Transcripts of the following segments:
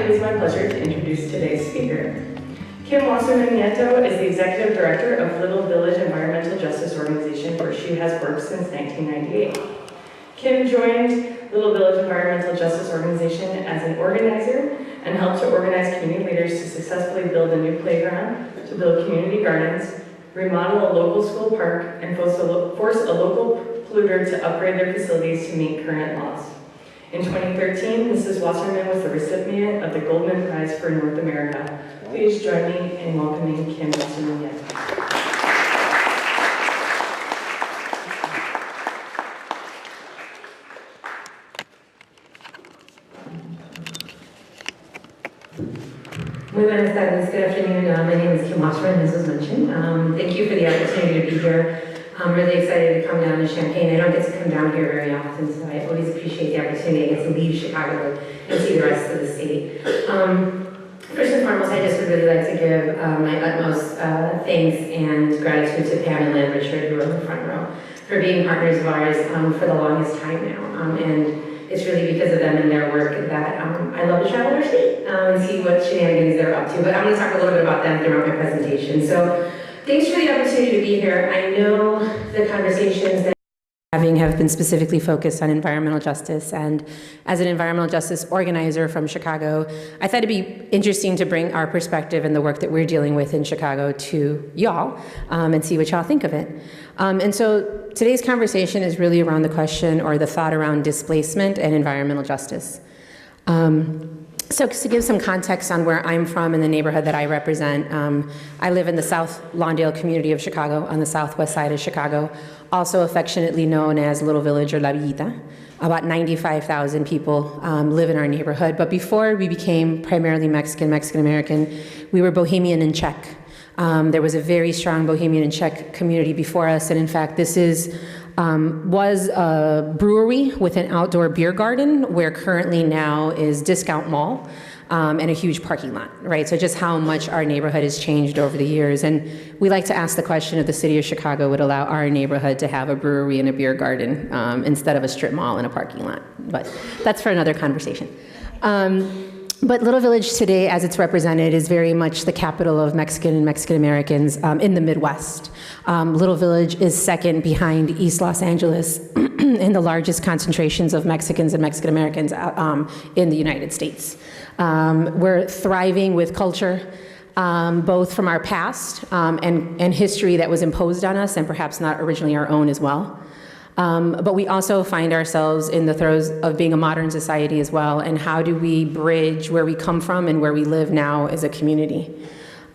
it is my pleasure to introduce today's speaker. Kim Wasserman Nieto is the Executive Director of Little Village Environmental Justice Organization, where she has worked since 1998. Kim joined Little Village Environmental Justice Organization as an organizer and helped to organize community leaders to successfully build a new playground, to build community gardens, remodel a local school park, and force a local polluter to upgrade their facilities to meet current laws. In 2013, Mrs. Wasserman was the recipient of the Goldman Prize for North America. Please join me in welcoming Kim Wasserman Nieto. Muy buenas tardes, good afternoon. My name is Kim Wasserman, as was mentioned. Thank you for the opportunity to be here. I'm really excited to come down to Champaign. I don't get to come down here very often, so I always appreciate the opportunity to get to leave Chicago and see the rest of the state. First and foremost, I just would really like to give my utmost thanks and gratitude to Pam and Lynn Richard, who are in the front row, for being partners of ours for the longest time now. And it's really because of them and their work that I love to travel our state and see what shenanigans they're up to. But I'm going to talk a little bit about them throughout my presentation. So thanks for the opportunity to be here. I know the conversations that have been specifically focused on environmental justice, and as an environmental justice organizer from Chicago, I thought it'd be interesting to bring our perspective and the work that we're dealing with in Chicago to y'all and see what y'all think of it. And so today's conversation is really around the question or the thought around displacement and environmental justice. So to give some context on where I'm from and the neighborhood that I represent, I live in the South Lawndale community of Chicago on the southwest side of Chicago, also affectionately known as Little Village or La Villita. About 95,000 people live in our neighborhood, but before we became primarily Mexican-American, we were Bohemian and Czech. There was a very strong Bohemian and Czech community before us, and in fact, this was a brewery with an outdoor beer garden, where currently now is Discount Mall and a huge parking lot, right? So just how much our neighborhood has changed over the years. And we like to ask the question if the city of Chicago would allow our neighborhood to have a brewery and a beer garden instead of a strip mall and a parking lot. But that's for another conversation. But Little Village today, as it's represented, is very much the capital of Mexican and Mexican-Americans in the Midwest. Little Village is second behind East Los Angeles in the largest concentrations of Mexicans and Mexican-Americans in the United States. We're thriving with culture, both from our past and history that was imposed on us and perhaps not originally our own as well. But we also find ourselves in the throes of being a modern society as well, and how do we bridge where we come from and where we live now as a community.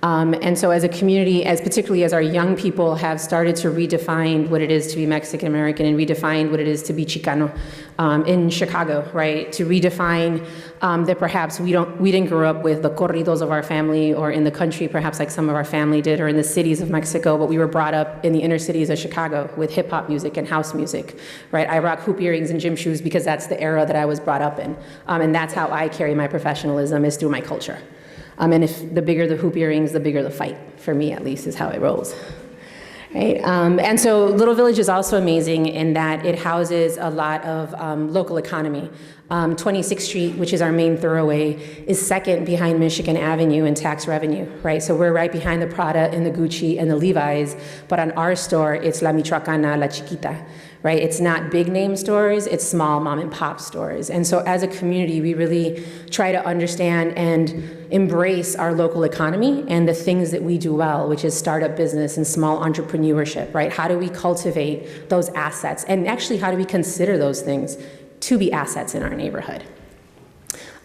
And so as a community, particularly as our young people have started to redefine what it is to be Mexican American and redefine what it is to be Chicano in Chicago, right? To redefine that perhaps we didn't grow up with the corridos of our family or in the country, perhaps like some of our family did, or in the cities of Mexico, but we were brought up in the inner cities of Chicago with hip hop music and house music, right? I rock hoop earrings and gym shoes because that's the era that I was brought up in. And that's how I carry my professionalism, is through my culture. And if the bigger the hoop earrings, the bigger the fight, for me at least, is how it rolls. Right? And so Little Village is also amazing in that it houses a lot of local economy. 26th Street, which is our main thoroughway, is second behind Michigan Avenue in tax revenue, right? So we're right behind the Prada and the Gucci and the Levi's, but on our store, it's La Michoacana, La Chiquita, right? It's not big name stores, it's small mom and pop stores. And so as a community, we really try to understand and embrace our local economy and the things that we do well, which is startup business and small entrepreneurship, right? How do we cultivate those assets? And actually, how do we consider those things to be assets in our neighborhood?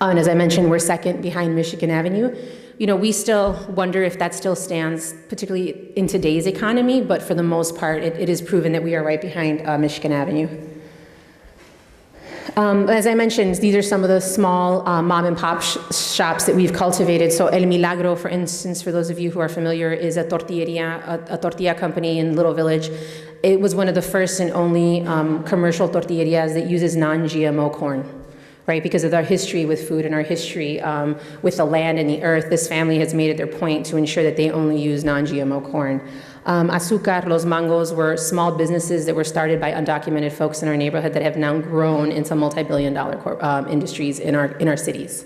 And as I mentioned, we're second behind Michigan Avenue. You know, we still wonder if that still stands, particularly in today's economy, but for the most part, it is proven that we are right behind Michigan Avenue. As I mentioned, these are some of the small mom and pop shops that we've cultivated. So El Milagro, for instance, for those of you who are familiar, is a tortilleria, a tortilla company in Little Village. It was one of the first and only commercial tortillerias that uses non-GMO corn, right? Because of our history with food and our history with the land and the earth, this family has made it their point to ensure that they only use non-GMO corn. Azúcar, Los Mangos were small businesses that were started by undocumented folks in our neighborhood that have now grown into multi-billion-dollar industries in our cities.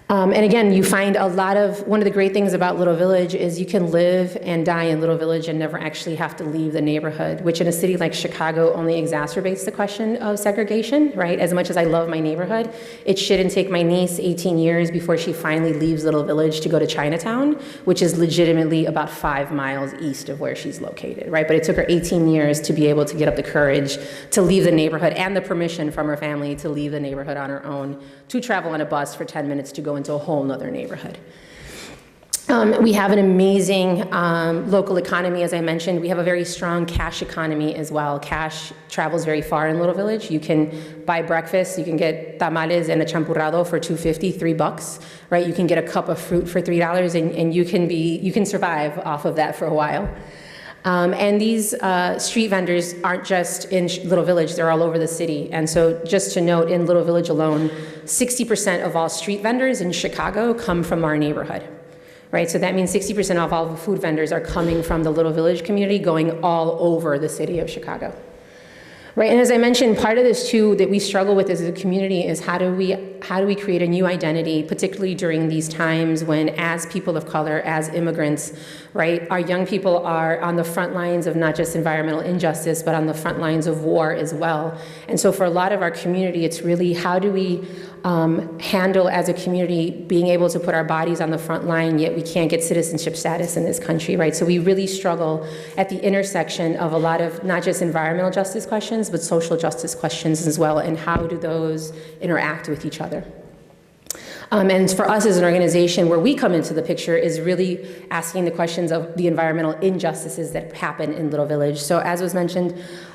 And again, you find one of the great things about Little Village is you can live and die in Little Village and never actually have to leave the neighborhood, which in a city like Chicago only exacerbates the question of segregation, right? As much as I love my neighborhood, it shouldn't take my niece 18 years before she finally leaves Little Village to go to Chinatown, which is legitimately about 5 miles east of where she's located, right? But it took her 18 years to be able to get up the courage to leave the neighborhood and the permission from her family to leave the neighborhood on her own, to travel on a bus for 10 minutes to go into a whole nother neighborhood. We have an amazing local economy, as I mentioned. We have a very strong cash economy as well. Cash travels very far in Little Village. You can buy breakfast, you can get tamales and a champurrado for $2.50, $3, right? You can get a cup of fruit for $3, and you can survive off of that for a while. And these street vendors aren't just in Little Village, they're all over the city. And so just to note, in Little Village alone, 60% of all street vendors in Chicago come from our neighborhood, right? So that means 60% of all the food vendors are coming from the Little Village community, going all over the city of Chicago. Right, and as I mentioned, part of this too that we struggle with as a community is how do we create a new identity, particularly during these times when, as people of color, as immigrants, right, our young people are on the front lines of not just environmental injustice, but on the front lines of war as well. And so for a lot of our community, it's really how do we handle as a community being able to put our bodies on the front line, yet we can't get citizenship status in this country, right? So we really struggle at the intersection of a lot of not just environmental justice questions, but social justice questions as well, and how do those interact with each other? And for us as an organization, where we come into the picture is really asking the questions of the environmental injustices that happen in Little Village. So as was mentioned,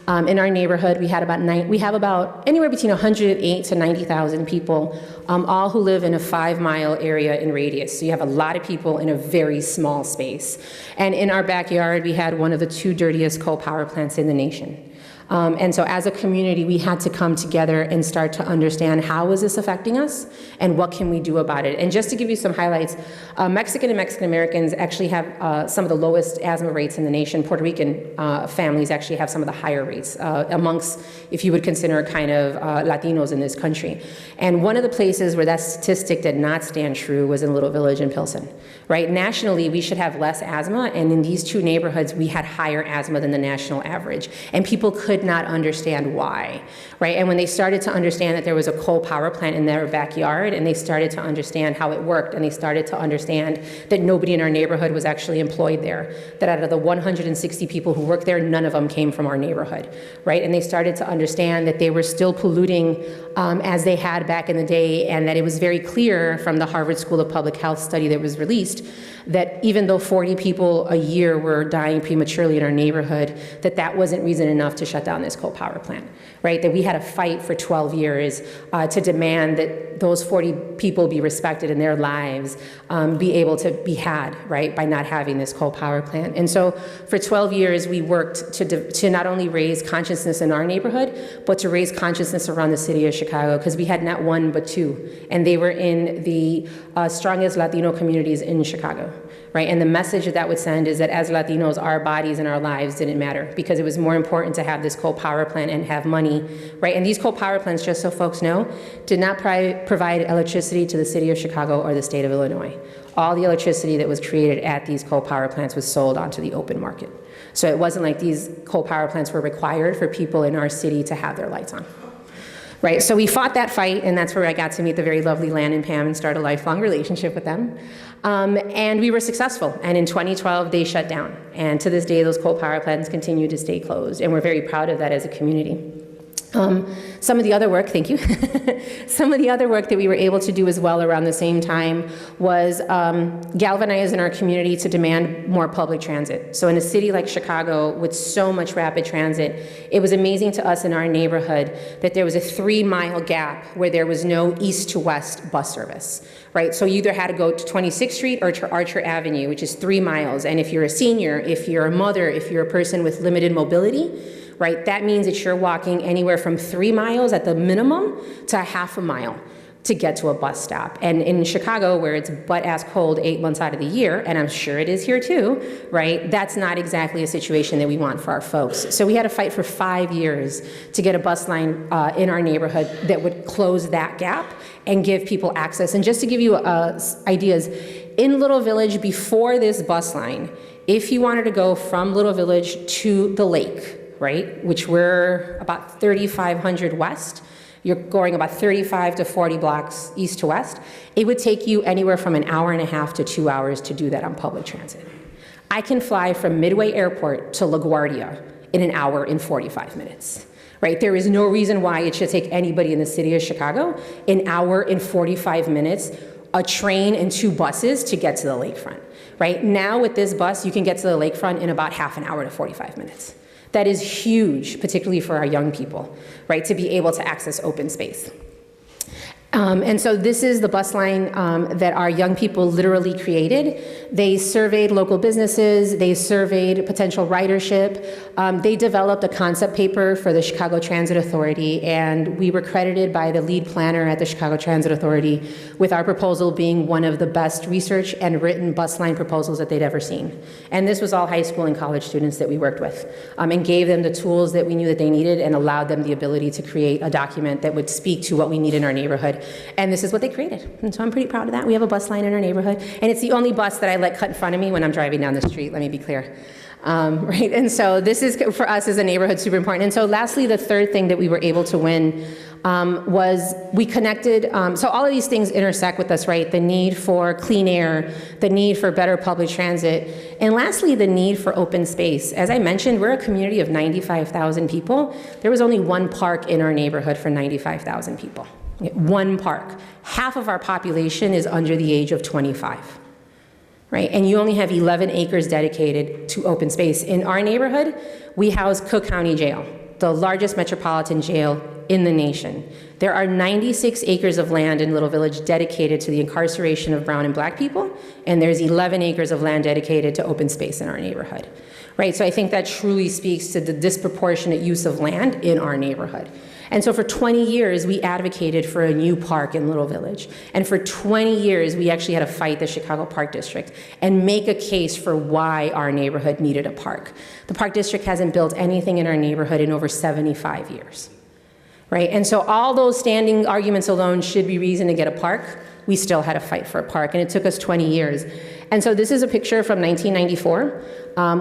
in our neighborhood, we have about anywhere between 108 to 90,000 people, all who live in a 5-mile area in radius. So you have a lot of people in a very small space. And in our backyard, we had one of the 2 dirtiest coal power plants in the nation. And so as a community, we had to come together and start to understand how is this affecting us and what can we do about it. And just to give you some highlights, Mexican and Mexican Americans actually have some of the lowest asthma rates in the nation. Puerto Rican families actually have some of the higher rates amongst, if you would consider kind of Latinos in this country. And one of the places where that statistic did not stand true was in Little Village and Pilsen, right? Nationally, we should have less asthma, and in these 2 neighborhoods, we had higher asthma than the national average. And people could not understand why, right? And when they started to understand that there was a coal power plant in their backyard, and they started to understand how it worked, and they started to understand that nobody in our neighborhood was actually employed there, that out of the 160 people who worked there, none of them came from our neighborhood, right? And they started to understand that they were still polluting as they had back in the day, and that it was very clear from the Harvard School of Public Health study that was released that even though 40 people a year were dying prematurely in our neighborhood, that wasn't reason enough to shut down this coal power plant, right? That we had to fight for 12 years to demand that those 40 people be respected and their lives be able to be had, right, by not having this coal power plant. And so for 12 years, we worked to not only raise consciousness in our neighborhood, but to raise consciousness around the city of Chicago, because we had not 1, but 2, and they were in the strongest Latino communities in Chicago. Right, and the message that would send is that as Latinos, our bodies and our lives didn't matter, because it was more important to have this coal power plant and have money, right? And these coal power plants, just so folks know, did not provide electricity to the city of Chicago or the state of Illinois. All the electricity that was created at these coal power plants was sold onto the open market. So it wasn't like these coal power plants were required for people in our city to have their lights on. Right, so we fought that fight, and that's where I got to meet the very lovely Lan and Pam and start a lifelong relationship with them. And we were successful, and in 2012, they shut down. And to this day, those coal power plants continue to stay closed, and we're very proud of that as a community. Some of the other work, thank you. Some of the other work that we were able to do as well around the same time was galvanize in our community to demand more public transit. So in a city like Chicago with so much rapid transit, it was amazing to us in our neighborhood that there was a 3-mile gap where there was no east to west bus service, right? So you either had to go to 26th Street or to Archer Avenue, which is 3 miles. And if you're a senior, if you're a mother, if you're a person with limited mobility, right, that means that you're walking anywhere from 3 miles at the minimum to 1/2 mile, to get to a bus stop. And in Chicago, where it's butt-ass cold 8 months out of the year, and I'm sure it is here too, right, that's not exactly a situation that we want for our folks. So we had to fight for 5 years to get a bus line in our neighborhood that would close that gap and give people access. And just to give you ideas, in Little Village, before this bus line, if you wanted to go from Little Village to the lake, right, which we're about 3,500 west, you're going about 35 to 40 blocks east to west, it would take you anywhere from an hour and a half to 2 hours to do that on public transit. I can fly from Midway Airport to LaGuardia in an hour and 45 minutes, right? There is no reason why it should take anybody in the city of Chicago an hour and 45 minutes, a train and 2 buses to get to the lakefront, right? Now with this bus, you can get to the lakefront in about half an hour to 45 minutes. That is huge, particularly for our young people, right, to be able to access open space. And so this is the bus line that our young people literally created. They surveyed local businesses, they surveyed potential ridership, they developed a concept paper for the Chicago Transit Authority, and we were credited by the lead planner at the Chicago Transit Authority with our proposal being one of the best research and written bus line proposals that they'd ever seen. And this was all high school and college students that we worked with, and gave them the tools that we knew that they needed and allowed them the ability to create a document that would speak to what we need in our neighborhood. And this is what they created. And so I'm pretty proud of that. We have a bus line in our neighborhood. And it's the only bus that I let cut in front of me when I'm driving down the street, let me be clear. Right? And so this is, for us as a neighborhood, super important. And so lastly, the third thing that we were able to win was we connected, so all of these things intersect with us, right? The need for clean air, the need for better public transit, and lastly, the need for open space. As I mentioned, we're a community of 95,000 people. There was only one park in our neighborhood for 95,000 people. One park. Half of our population is under the age of 25, right? And you only have 11 acres dedicated to open space. In our neighborhood, we house Cook County Jail, the largest metropolitan jail in the nation. There are 96 acres of land in Little Village dedicated to the incarceration of brown and black people, and there's 11 acres of land dedicated to open space in our neighborhood, right? So I think that truly speaks to the disproportionate use of land in our neighborhood. And so for 20 years, we advocated for a new park in Little Village. And for 20 years, we actually had to fight the Chicago Park District and make a case for why our neighborhood needed a park. The Park District hasn't built anything in our neighborhood in over 75 years, right? And so all those standing arguments alone should be reason to get a park. We still had to fight for a park, and it took us 20 years. And so this is a picture from 1994,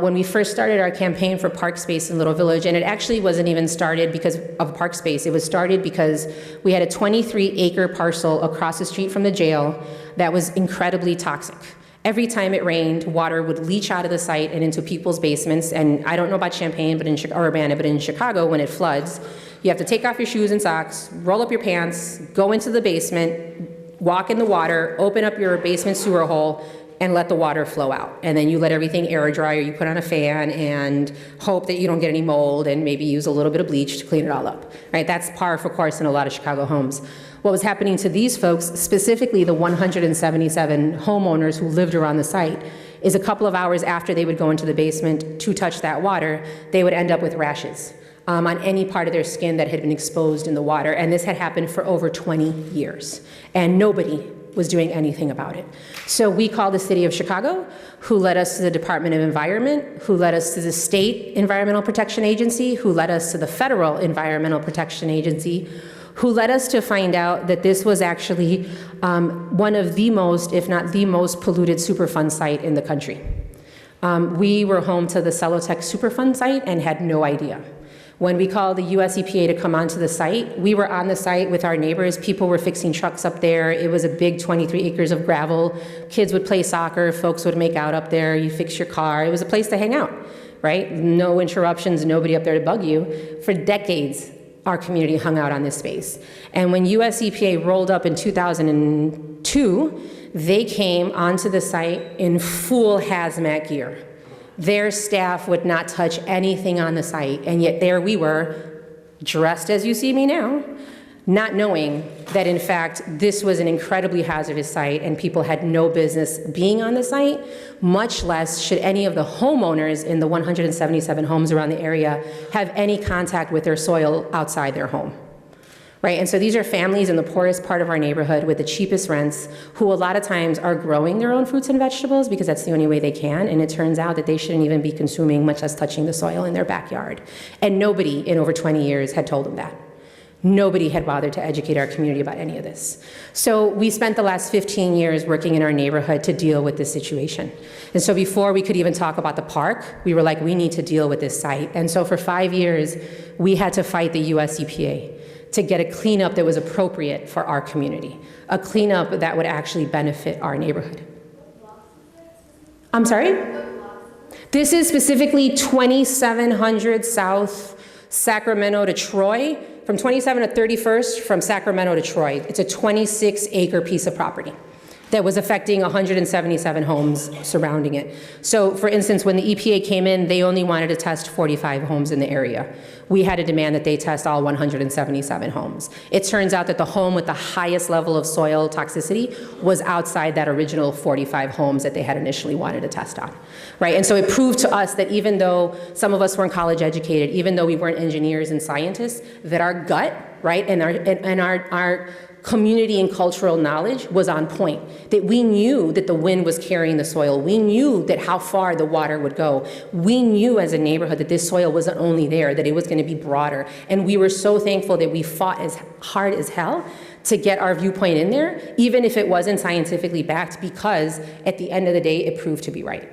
when we first started our campaign for park space in Little Village, and it actually wasn't even started because of park space. It was started because we had a 23-acre parcel across the street from the jail that was incredibly toxic. Every time it rained, water would leach out of the site and into people's basements. And I don't know about Champaign, or Urbana, but in Chicago, when it floods, you have to take off your shoes and socks, roll up your pants, go into the basement, walk in the water, open up your basement sewer hole, and let the water flow out. And then you let everything air dry, or you put on a fan and hope that you don't get any mold, and maybe use a little bit of bleach to clean it all up, right? That's par for course in a lot of Chicago homes. What was happening to these folks, specifically the 177 homeowners who lived around the site, is a couple of hours after they would go into the basement to touch that water, they would end up with rashes on any part of their skin that had been exposed in the water. And this had happened for over 20 years. And nobody was doing anything about it. So we called the city of Chicago, who led us to the Department of Environment, who led us to the State Environmental Protection Agency, who led us to the Federal Environmental Protection Agency, who led us to find out that this was actually one of the most, if not the most polluted Superfund site in the country. We were home to the Celotech Superfund site and had no idea. When we called the US EPA to come onto the site, we were on the site with our neighbors. People were fixing trucks up there. It was a big 23 acres of gravel. Kids would play soccer, folks would make out up there, you fix your car. It was a place to hang out, right? No interruptions, nobody up there to bug you. For decades, our community hung out on this space. And when US EPA rolled up in 2002, they came onto the site in full hazmat gear. Their staff would not touch anything on the site, and yet there we were, dressed as you see me now, not knowing that in fact this was an incredibly hazardous site and people had no business being on the site, much less should any of the homeowners in the 177 homes around the area have any contact with their soil outside their home. right? And so these are families in the poorest part of our neighborhood with the cheapest rents, who a lot of times are growing their own fruits and vegetables because that's the only way they can, and it turns out that they shouldn't even be consuming, much less touching the soil in their backyard. And nobody in over 20 years had told them that. Nobody had bothered to educate our community about any of this. So we spent the last 15 years working in our neighborhood to deal with this situation. And so before we could even talk about the park, we were like, we need to deal with this site. And so for 5 years, we had to fight the US EPA to get a cleanup that was appropriate for our community, a cleanup that would actually benefit our neighborhood. I'm sorry? This is specifically 2700 South Sacramento to Troy, from 27 to 31st from Sacramento to Troy. It's a 26-acre piece of property that was affecting 177 homes surrounding it. So for instance, when the EPA came in, they only wanted to test 45 homes in the area. We had to demand that they test all 177 homes. It turns out that the home with the highest level of soil toxicity was outside that original 45 homes that they had initially wanted to test on, right? And so it proved to us that even though some of us weren't college educated, even though we weren't engineers and scientists, that our gut, right, and our community and cultural knowledge was on point, that we knew that the wind was carrying the soil. We knew that how far the water would go. We knew as a neighborhood that this soil wasn't only there, that it was going to be broader. And we were so thankful that we fought as hard as hell to get our viewpoint in there, even if it wasn't scientifically backed, because at the end of the day, it proved to be right.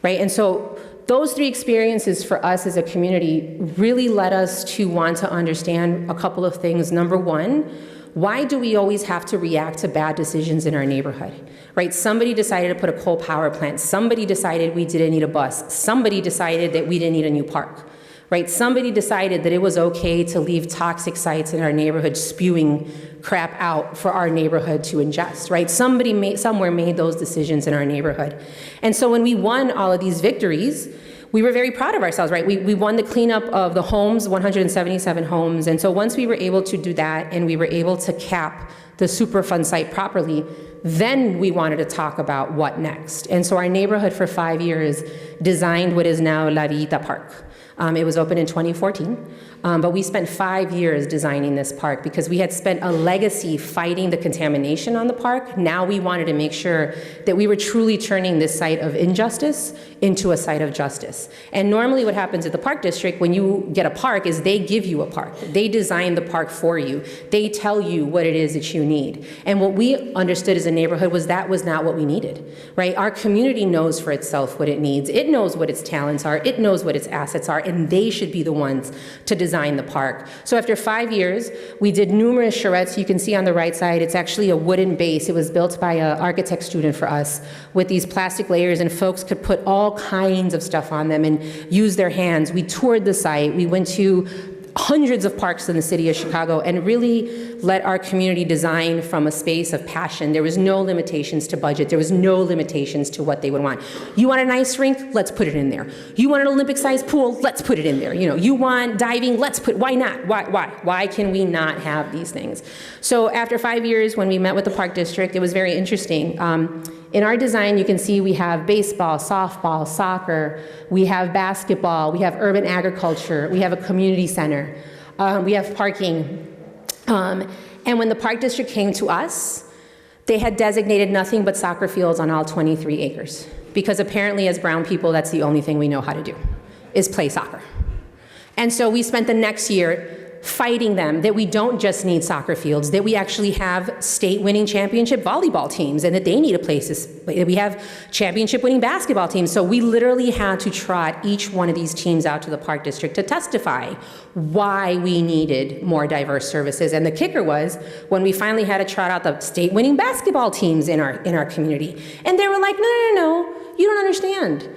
Right? And so those three experiences for us as a community really led us to want to understand a couple of things. Number one, why do we always have to react to bad decisions in our neighborhood, right? Somebody decided to put a coal power plant. Somebody decided we didn't need a bus. Somebody decided that we didn't need a new park, right? Somebody decided that it was okay to leave toxic sites in our neighborhood spewing crap out for our neighborhood to ingest, right? Somewhere made those decisions in our neighborhood. And so when we won all of these victories, we were very proud of ourselves, right? We won the cleanup of the homes, 177 homes. And so once we were able to do that and we were able to cap the Superfund site properly, then we wanted to talk about what next. And so our neighborhood for 5 years designed what is now La Villita Park. It was opened in 2014, but we spent 5 years designing this park because we had spent a legacy fighting the contamination on the park. Now we wanted to make sure that we were truly turning this site of injustice into a site of justice. And normally what happens at the park district when you get a park is they give you a park. They design the park for you. They tell you what it is that you need. And what we understood as a neighborhood was that was not what we needed, right? Our community knows for itself what it needs. It knows what its talents are. It knows what its assets are. And they should be the ones to design the park. So after 5 years, we did numerous charrettes. You can see on the right side, it's actually a wooden base. It was built by an architect student for us with these plastic layers, and folks could put all kinds of stuff on them and use their hands. We toured the site. We went to hundreds of parks in the city of Chicago and really let our community design from a space of passion. There was no limitations to budget. There was no limitations to what they would want. You want an ice rink? Let's put it in there. You want an Olympic-sized pool? Let's put it in there. You know, you want diving? Let's put, why not? Why can we not have these things? So after 5 years, when we met with the Park District, it was very interesting. In our design, you can see we have baseball, softball, soccer, we have basketball, we have urban agriculture, we have a community center, we have parking. And when the Park District came to us, they had designated nothing but soccer fields on all 23 acres. Because apparently as brown people, that's the only thing we know how to do, is play soccer. And so we spent the next year fighting them that we don't just need soccer fields, that we actually have state-winning championship volleyball teams and that they need a place to, we have championship-winning basketball teams. So we literally had to trot each one of these teams out to the Park District to testify why we needed more diverse services. And the kicker was when we finally had to trot out the state-winning basketball teams in our community. And they were like, no, you don't understand.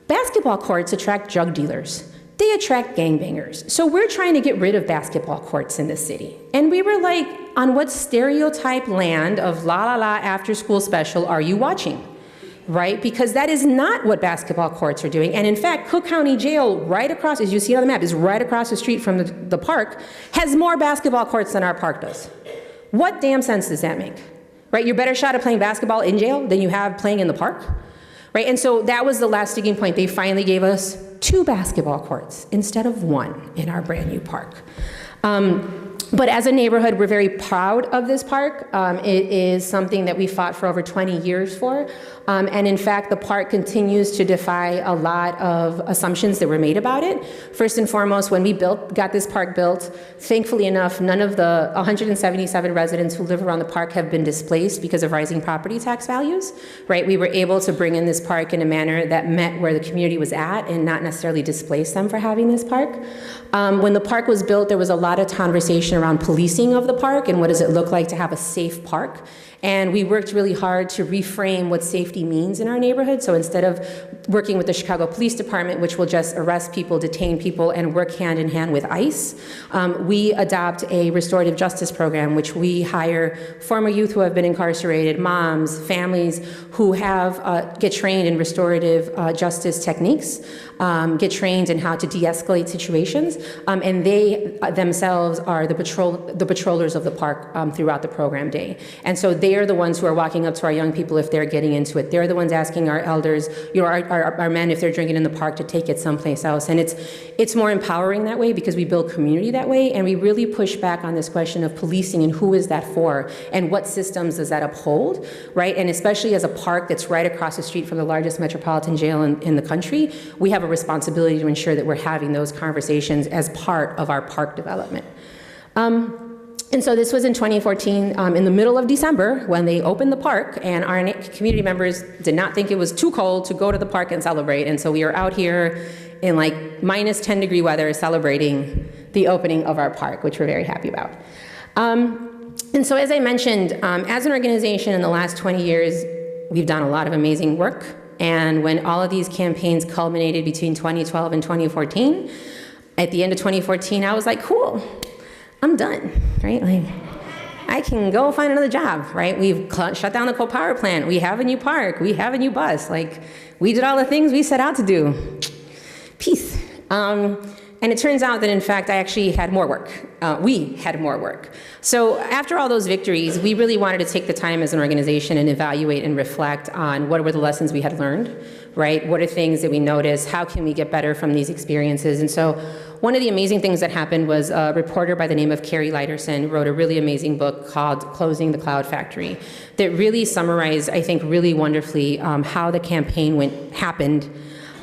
Basketball courts attract drug dealers. They attract gangbangers. So we're trying to get rid of basketball courts in the city. And we were like, on what stereotype land of la la la after school special are you watching? Right? Because that is not what basketball courts are doing. And in fact, Cook County Jail, right across, as you see on the map, is right across the street from the park, has more basketball courts than our park does. What damn sense does that make? Right? You're better shot at playing basketball in jail than you have playing in the park? Right? And so that was the last sticking point. They finally gave us 2 basketball courts instead of 1 in our brand new park. But as a neighborhood, we're very proud of this park. It is something that we fought for over 20 years for. And in fact, the park continues to defy a lot of assumptions that were made about it. First and foremost, when we got this park built, thankfully enough, none of the 177 residents who live around the park have been displaced because of rising property tax values, right? We were able to bring in this park in a manner that met where the community was at and not necessarily displace them for having this park. When the park was built, there was a lot of conversation around policing of the park and what does it look like to have a safe park. And we worked really hard to reframe what safety means in our neighborhood. So instead of working with the Chicago Police Department, which will just arrest people, detain people, and work hand in hand with ICE, we adopt a restorative justice program, which we hire former youth who have been incarcerated, moms, families who have get trained in restorative justice techniques, get trained in how to de-escalate situations, and they themselves are the patrollers of the park throughout the program day. And so they are the ones who are walking up to our young people if they're getting into it. They're the ones asking our elders, our men, if they're drinking in the park, to take it someplace else. And it's more empowering that way because we build community that way, and we really push back on this question of policing and who is that for and what systems does that uphold, right? And especially as a park that's right across the street from the largest metropolitan jail in the country, we have a responsibility to ensure that we're having those conversations as part of our park development. And so this was in 2014, in the middle of December, when they opened the park, and our community members did not think it was too cold to go to the park and celebrate. And so we are out here in like minus 10-degree weather celebrating the opening of our park, which we're very happy about. And so as I mentioned, as an organization in the last 20 years, we've done a lot of amazing work. And when all of these campaigns culminated between 2012 and 2014, at the end of 2014, I was like, cool, I'm done, right? Like, I can go find another job, right? We've shut down the coal power plant. We have a new park. We have a new bus. Like, we did all the things we set out to do. Peace. And it turns out that, in fact, I actually had more work. We had more work. So after all those victories, we really wanted to take the time as an organization and evaluate and reflect on what were the lessons we had learned, right? What are things that we noticed? How can we get better from these experiences? And so one of the amazing things that happened was a reporter by the name of Carrie Liderson wrote a really amazing book called Closing the Cloud Factory that really summarized, I think, really wonderfully how the campaign happened.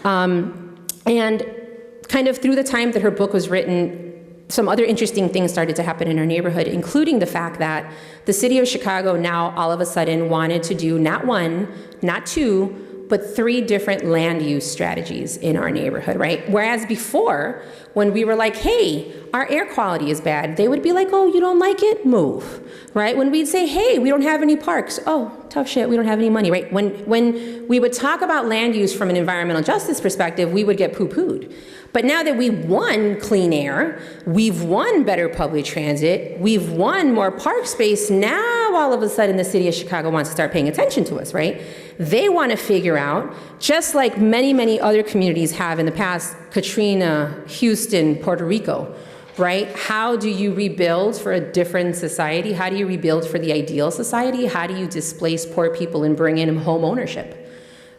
And kind of through the time that her book was written, some other interesting things started to happen in our neighborhood, including the fact that the city of Chicago now all of a sudden wanted to do not one, not two, but 3 different land use strategies in our neighborhood, right? Whereas before, when we were like, hey, our air quality is bad, they would be like, oh, you don't like it? Move, right? When we'd say, hey, we don't have any parks, oh, tough shit, we don't have any money, right? When we would talk about land use from an environmental justice perspective, we would get poo-pooed. But now that we've won clean air, we've won better public transit, we've won more park space, now all of a sudden the city of Chicago wants to start paying attention to us, right? They want to figure out, just like many, many other communities have in the past, Katrina, Houston, Puerto Rico, right? How do you rebuild for a different society? How do you rebuild for the ideal society? How do you displace poor people and bring in home ownership?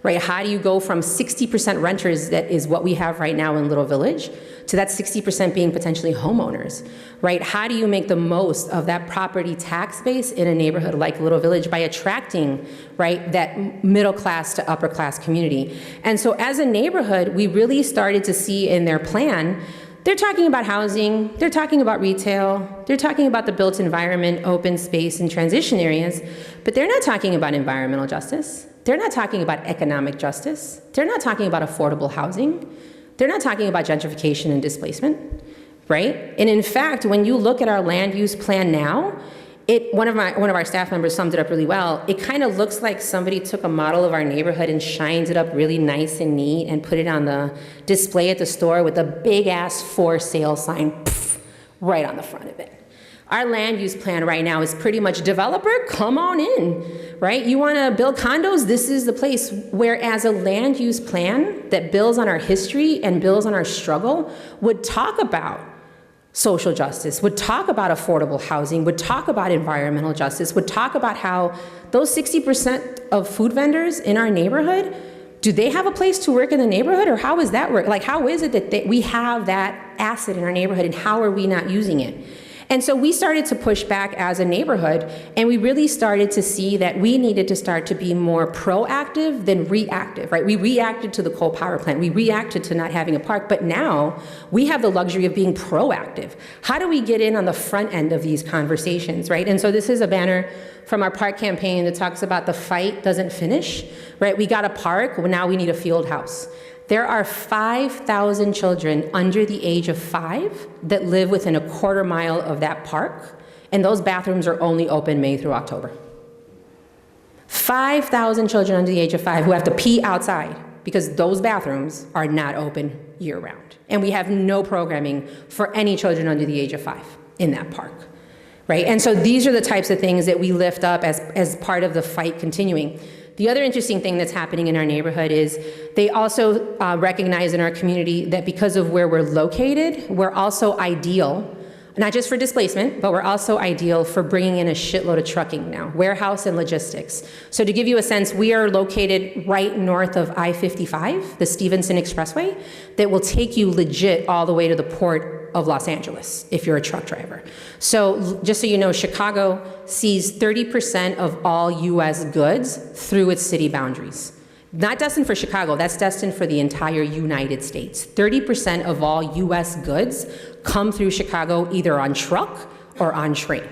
Right? How do you go from 60% renters, that is what we have right now in Little Village, to that 60% being potentially homeowners, right? How do you make the most of that property tax base in a neighborhood like Little Village by attracting, right, that middle class to upper class community? And so as a neighborhood, we really started to see in their plan, they're talking about housing, they're talking about retail, they're talking about the built environment, open space, and transition areas, but they're not talking about environmental justice. They're not talking about economic justice. They're not talking about affordable housing. They're not talking about gentrification and displacement, right? And in fact, when you look at our land use plan now, one of our staff members summed it up really well. It kind of looks like somebody took a model of our neighborhood and shines it up really nice and neat and put it on the display at the store with a big ass for sale sign right on the front of it. Our land use plan right now is pretty much developer, come on in, right? You want to build condos? This is the place. Whereas a land use plan that builds on our history and builds on our struggle would talk about social justice, would talk about affordable housing, would talk about environmental justice, would talk about how those 60% of food vendors in our neighborhood, do they have a place to work in the neighborhood, or how is that work? Like, how is it that we have that asset in our neighborhood, and how are we not using it? And so we started to push back as a neighborhood, and we really started to see that we needed to start to be more proactive than reactive, right? We reacted to the coal power plant. We reacted to not having a park, but now we have the luxury of being proactive. How do we get in on the front end of these conversations, right? And so this is a banner from our park campaign that talks about the fight doesn't finish, right? We got a park, well, now we need a field house. There are 5,000 children under the age of 5 that live within a quarter mile of that park, and those bathrooms are only open May through October. 5,000 children under the age of 5 who have to pee outside because those bathrooms are not open year-round. And we have no programming for any children under the age of 5 in that park, right? And so these are the types of things that we lift up as part of the fight continuing. The other interesting thing that's happening in our neighborhood is they also recognize in our community that because of where we're located, we're also ideal, not just for displacement, but we're also ideal for bringing in a shitload of trucking now, warehouse and logistics. So to give you a sense, we are located right north of I-55, the Stevenson Expressway, that will take you legit all the way to the port of Los Angeles if you're a truck driver. So just so you know, Chicago sees 30% of all US goods through its city boundaries. Not destined for Chicago, that's destined for the entire United States. 30% of all US goods come through Chicago either on truck or on train.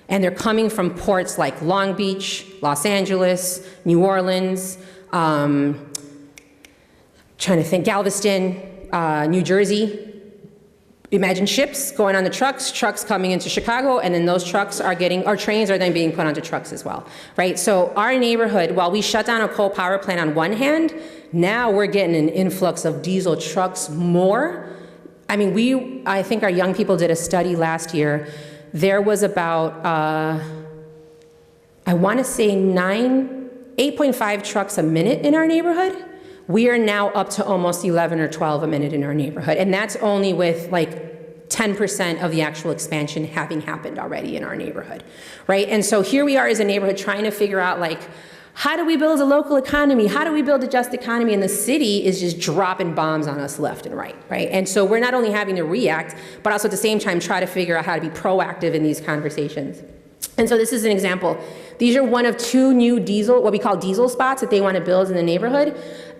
And they're coming from ports like Long Beach, Los Angeles, New Orleans, trying to think, Galveston, New Jersey. Imagine ships going on the trucks coming into Chicago, and then those trucks are or trains are then being put onto trucks as well, right? So our neighborhood, while we shut down a coal power plant on one hand, now we're getting an influx of diesel trucks more. I mean, I think our young people did a study last year. There was about, I want to say 8.5 trucks a minute in our neighborhood. We are now up to almost 11 or 12 a minute in our neighborhood. And that's only with like 10% of the actual expansion having happened already in our neighborhood, right? And so here we are as a neighborhood trying to figure out like, how do we build a local economy? How do we build a just economy? And the city is just dropping bombs on us left and right? And so we're not only having to react, but also at the same time try to figure out how to be proactive in these conversations. And so this is an example. These are one of 2 new what we call diesel spots that they want to build in the neighborhood.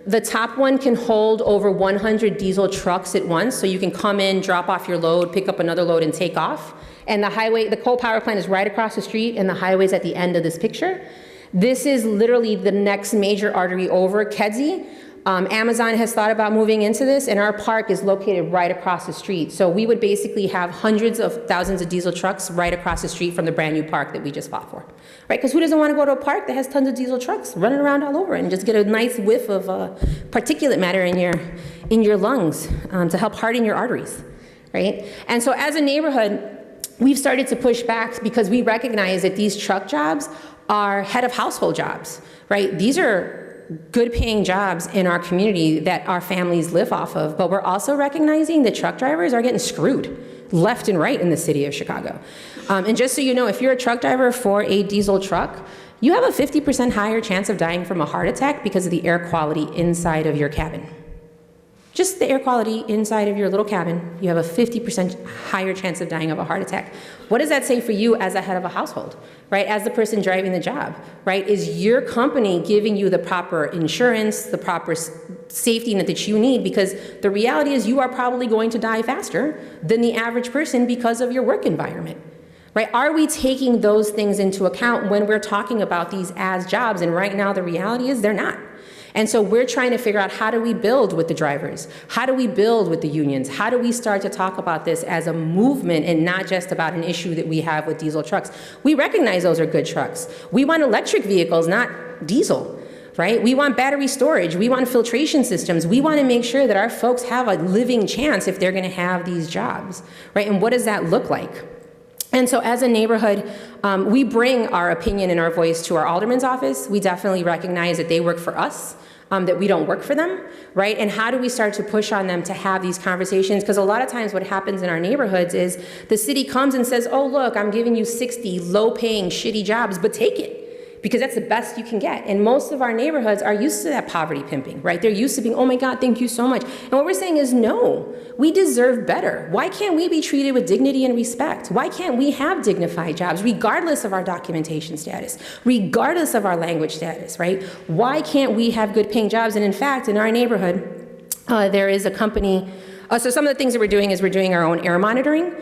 The top one can hold over 100 diesel trucks at once, so you can come in, drop off your load, pick up another load, and take off. And the coal power plant is right across the street, and the highway's at the end of this picture. This is literally the next major artery over, Kedzie. Amazon has thought about moving into this, and our park is located right across the street. So we would basically have hundreds of thousands of diesel trucks right across the street from the brand new park that we just fought for, right? Because who doesn't want to go to a park that has tons of diesel trucks running around all over and just get a nice whiff of particulate matter in your lungs to help harden your arteries, right? And so as a neighborhood, we've started to push back because we recognize that these truck jobs are head of household jobs, right? These are good paying jobs in our community that our families live off of, but we're also recognizing that truck drivers are getting screwed left and right in the city of Chicago. And just so you know, if you're a truck driver for a diesel truck, you have a 50% higher chance of dying from a heart attack because of the air quality inside of your cabin. Just the air quality inside of your little cabin, you have a 50% higher chance of dying of a heart attack. What does that say for you as a head of a household, right? As the person driving the job, right? Is your company giving you the proper insurance, the proper safety net that you need? Because the reality is you are probably going to die faster than the average person because of your work environment, right? Are we taking those things into account when we're talking about these as jobs? And right now the reality is they're not. And so we're trying to figure out, how do we build with the drivers? How do we build with the unions? How do we start to talk about this as a movement and not just about an issue that we have with diesel trucks? We recognize those are good trucks. We want electric vehicles, not diesel, right? We want battery storage. We want filtration systems. We want to make sure that our folks have a living chance if they're going to have these jobs, right? And what does that look like? And so as a neighborhood, we bring our opinion and our voice to our alderman's office. We definitely recognize that they work for us, that we don't work for them, right? And how do we start to push on them to have these conversations? Because a lot of times what happens in our neighborhoods is the city comes and says, oh, look, I'm giving you 60 low-paying, shitty jobs, but take it. because that's the best you can get. And most of our neighborhoods are used to that poverty pimping, right? They're used to being, oh my God, thank you so much. And what we're saying is, no, we deserve better. Why can't we be treated with dignity and respect? Why can't we have dignified jobs, regardless of our documentation status, regardless of our language status, right? Why can't we have good paying jobs? And in fact, in our neighborhood, there is a company, so some of the things that we're doing is we're doing our own air monitoring,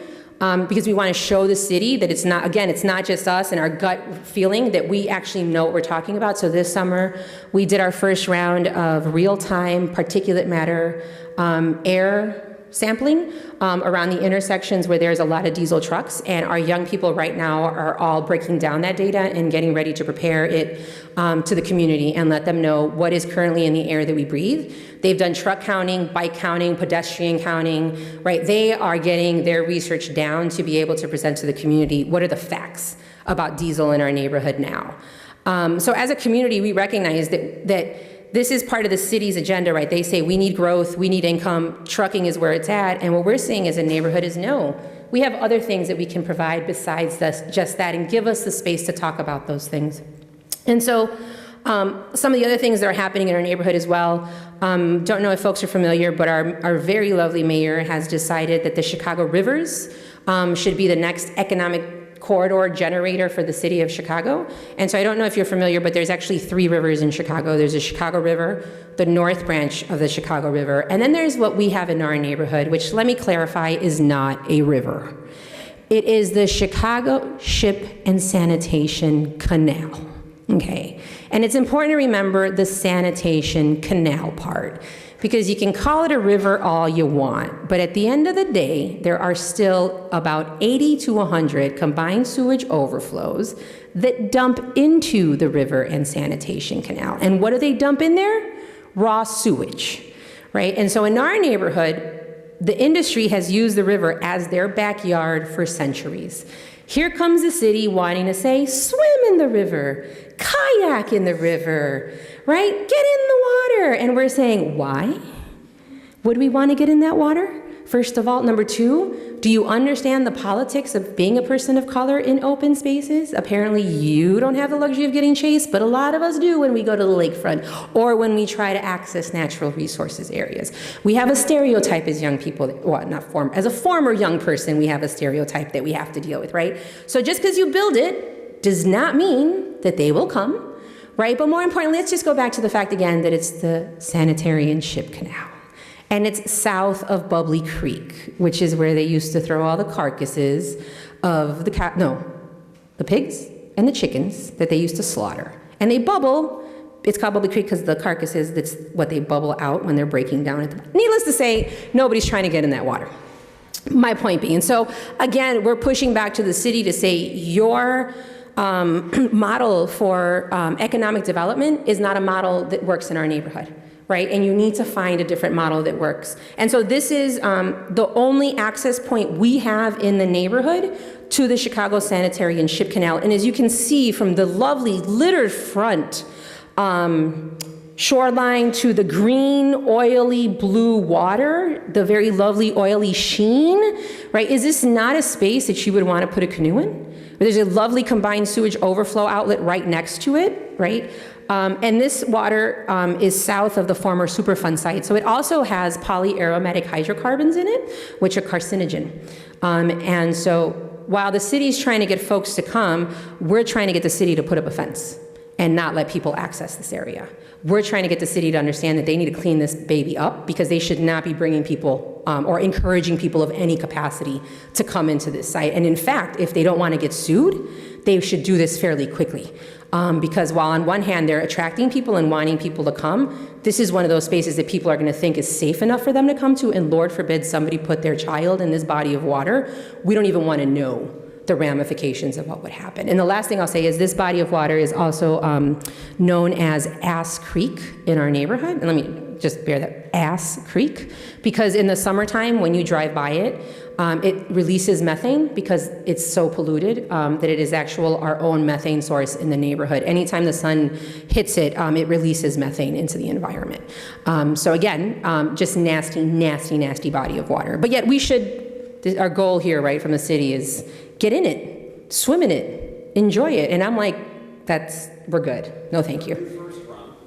because we want to show the city that it's not, again, it's not just us and our gut feeling, that we actually know what we're talking about. So this summer, we did our first round of real-time particulate matter air sampling around the intersections where there's a lot of diesel trucks, and our young people right now are all breaking down that data and getting ready to prepare it to the community and let them know what is currently in the air that we breathe. They've done truck counting, bike counting, pedestrian counting, right? They are getting their research down to be able to present to the community what are the facts about diesel in our neighborhood now. So as a community, we recognize that this is part of the city's agenda, right? They say we need growth, we need income, trucking is where it's at, and what we're seeing as a neighborhood is no. We have other things that we can provide besides just that, and give us the space to talk about those things. And so some of the other things that are happening in our neighborhood as well, don't know if folks are familiar, but our very lovely mayor has decided that the Chicago rivers should be the next economic corridor generator for the city of Chicago. And so I don't know if you're familiar, but there's actually 3 rivers in Chicago. There's the Chicago River, the North Branch of the Chicago River, and then there's what we have in our neighborhood, which, let me clarify, is not a river. It is the Chicago Ship and Sanitation Canal, okay? And it's important to remember the sanitation canal part, because you can call it a river all you want, but at the end of the day, there are still about 80 to 100 combined sewage overflows that dump into the river and sanitation canal. And what do they dump in there? Raw sewage, right? And so in our neighborhood, the industry has used the river as their backyard for centuries. Here comes the city wanting to say, swim in the river, kayak in the river, right? Get in the water. And we're saying, why? Would we want to get in that water? First of all. Number 2, do you understand the politics of being a person of color in open spaces? Apparently you don't have the luxury of getting chased, but a lot of us do when we go to the lakefront or when we try to access natural resources areas. We have a stereotype as young people, well, as a former young person, we have a stereotype that we have to deal with, right? So just because you build it does not mean that they will come, right? But more importantly, let's just go back to the fact again that it's the sanitary and ship canal. And it's south of Bubbly Creek, which is where they used to throw all the carcasses of the pigs and the chickens that they used to slaughter. And they bubble. It's called Bubbly Creek because the carcasses, that's what they bubble out when they're breaking down. Needless to say, nobody's trying to get in that water. My point being, so again, we're pushing back to the city to say your model for economic development is not a model that works in our neighborhood, right? And you need to find a different model that works. And so this is the only access point we have in the neighborhood to the Chicago Sanitary and Ship Canal. And as you can see from the lovely littered front shoreline to the green, oily blue water, the very lovely oily sheen, right? Is this not a space that you would want to put a canoe in? There's a lovely combined sewage overflow outlet right next to it, right? And this water is south of the former Superfund site. So it also has polyaromatic hydrocarbons in it, which are carcinogen. And so while the city's trying to get folks to come, we're trying to get the city to put up a fence and not let people access this area. We're trying to get the city to understand that they need to clean this baby up because they should not be bringing people or encouraging people of any capacity to come into this site. And in fact, if they don't want to get sued, they should do this fairly quickly. Because while on one hand they're attracting people and wanting people to come, this is one of those spaces that people are going to think is safe enough for them to come to, and Lord forbid somebody put their child in this body of water. We don't even want to know the ramifications of what would happen. And the last thing I'll say is this body of water is also known as Ass Creek in our neighborhood. And let me just bear that, Ass Creek, because in the summertime when you drive by it, it releases methane because it's so polluted that it is our own methane source in the neighborhood. Anytime the sun hits it, it releases methane into the environment. So again, just nasty, nasty, nasty body of water. But yet we should, our goal here, right, from the city is get in it, swim in it, enjoy it. And I'm like, we're good. No, thank you.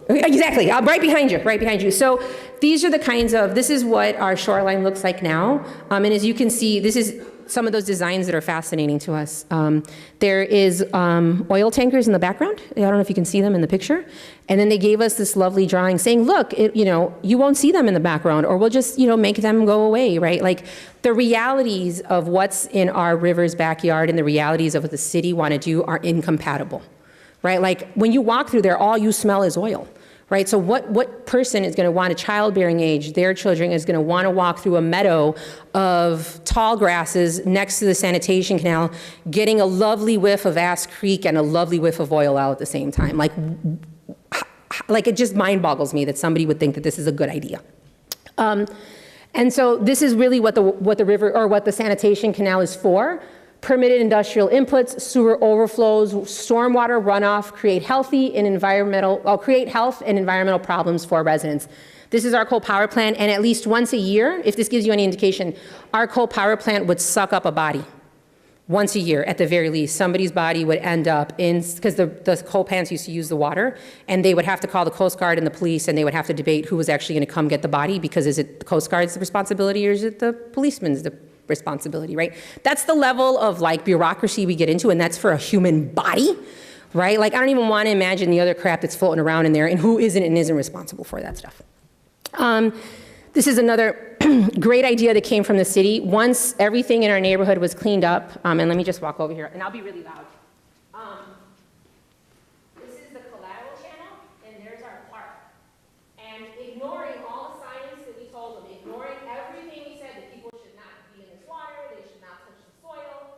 Exactly, right behind you. So these are the kinds of, this is what our shoreline looks like now. And as you can see, this is some of those designs that are fascinating to us. There is oil tankers in the background. I don't know if you can see them in the picture. And then they gave us this lovely drawing saying, look, you won't see them in the background, or we'll just, make them go away, right? Like the realities of what's in our river's backyard and the realities of what the city want to do are incompatible, right? Like when you walk through there, all you smell is oil. Right, so what person is going to want, a childbearing age, their children is going to want to walk through a meadow of tall grasses next to the sanitation canal, getting a lovely whiff of Ass Creek and a lovely whiff of oil out at the same time? Like it just mind boggles me that somebody would think that this is a good idea. And so this is really what the river, or what the sanitation canal is for. Permitted industrial inputs, sewer overflows, stormwater runoff create health and environmental problems for residents. This is our coal power plant, and at least once a year, if this gives you any indication, our coal power plant would suck up a body. Once a year, at the very least, somebody's body would end up in, because the coal plants used to use the water, and they would have to call the Coast Guard and the police, and they would have to debate who was actually going to come get the body, because is it the Coast Guard's responsibility or is it the policeman's responsibility, right? That's the level of bureaucracy we get into, and that's for a human body, right? I don't even want to imagine the other crap that's floating around in there and who isn't and isn't responsible for that stuff. This is another great idea that came from the city. Once everything in our neighborhood was cleaned up, and let me just walk over here, and I'll be really loud. This is the collateral channel, and there's our park. And ignoring all the science that we told them, ignoring everything we said that people should not be in this water, they should not touch the soil,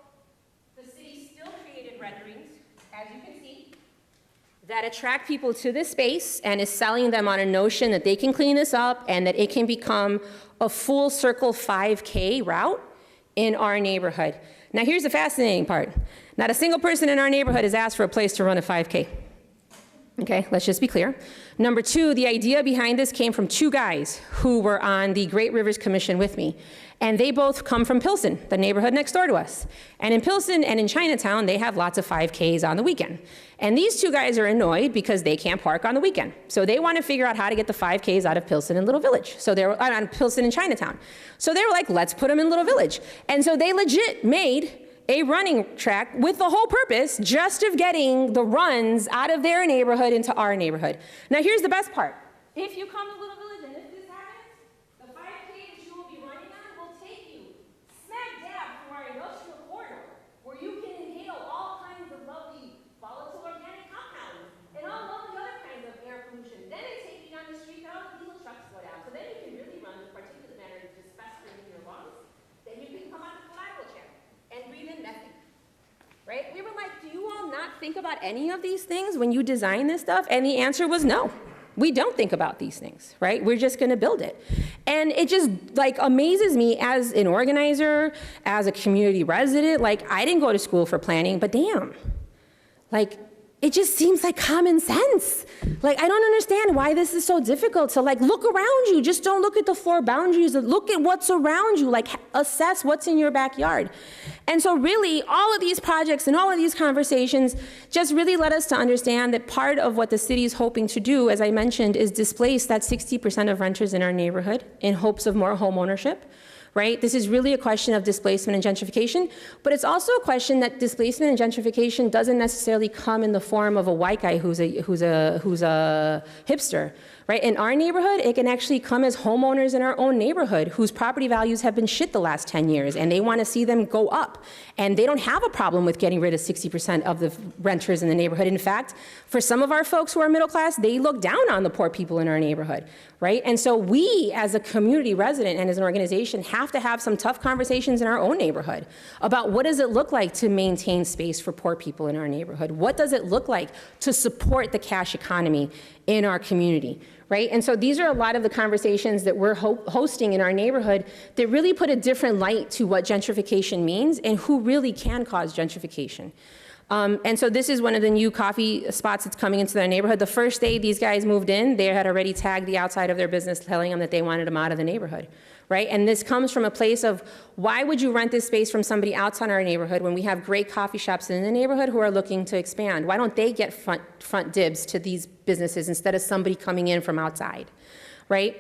the city still created renderings, as you can see, that attract people to this space and is selling them on a notion that they can clean this up and that it can become a full circle 5K route in our neighborhood. Now here's the fascinating part. Not a single person in our neighborhood has asked for a place to run a 5K. Okay, let's just be clear. Number two, the idea behind this came from two guys who were on the Great Rivers Commission with me. And they both come from Pilsen, the neighborhood next door to us. And in Pilsen and in Chinatown, they have lots of 5Ks on the weekend. And these two guys are annoyed because they can't park on the weekend. So they want to figure out how to get the 5Ks out of Pilsen and Little Village. So they were on Pilsen and Chinatown. So they were like, let's put them in Little Village. And so they legit made a running track with the whole purpose just of getting the runs out of their neighborhood into our neighborhood. Now here's the best part. If you come to Little Village and if this happens, the 5K that you will be running on will take you smack dab through our industrial corridor, where you can inhale all kinds of lovely volatile organic compounds and all lovely other kinds of air pollution. Then they take you down the street and all the diesel trucks go down. So then you can really run the particulate matter just festering in your lungs. Then you can come out the collateral channel and breathe in methane, right? We were like, do you all not think about any of these things when you design this stuff? And the answer was no. We don't think about these things, right? We're just gonna build it. And it just amazes me as an organizer, as a community resident. I didn't go to school for planning, but damn, it just seems like common sense. I don't understand why this is so difficult to look around you. Just don't look at the four boundaries. Look at what's around you. Assess what's in your backyard. And so really, all of these projects and all of these conversations just really led us to understand that part of what the city is hoping to do, as I mentioned, is displace that 60% of renters in our neighborhood in hopes of more home ownership. Right? This is really a question of displacement and gentrification, but it's also a question that displacement and gentrification doesn't necessarily come in the form of a white guy who's a hipster. Right? In our neighborhood, it can actually come as homeowners in our own neighborhood whose property values have been shit the last 10 years, and they want to see them go up. And they don't have a problem with getting rid of 60% of the renters in the neighborhood. In fact, for some of our folks who are middle class, they look down on the poor people in our neighborhood. Right? And so we, as a community resident and as an organization, have to have some tough conversations in our own neighborhood about what does it look like to maintain space for poor people in our neighborhood? What does it look like to support the cash economy in our community? Right? And so these are a lot of the conversations that we're hosting in our neighborhood that really put a different light to what gentrification means and who really can cause gentrification. And so this is one of the new coffee spots that's coming into their neighborhood. The first day these guys moved in, they had already tagged the outside of their business telling them that they wanted them out of the neighborhood, right? And this comes from a place of, why would you rent this space from somebody outside our neighborhood when we have great coffee shops in the neighborhood who are looking to expand? Why don't they get front dibs to these businesses instead of somebody coming in from outside, right?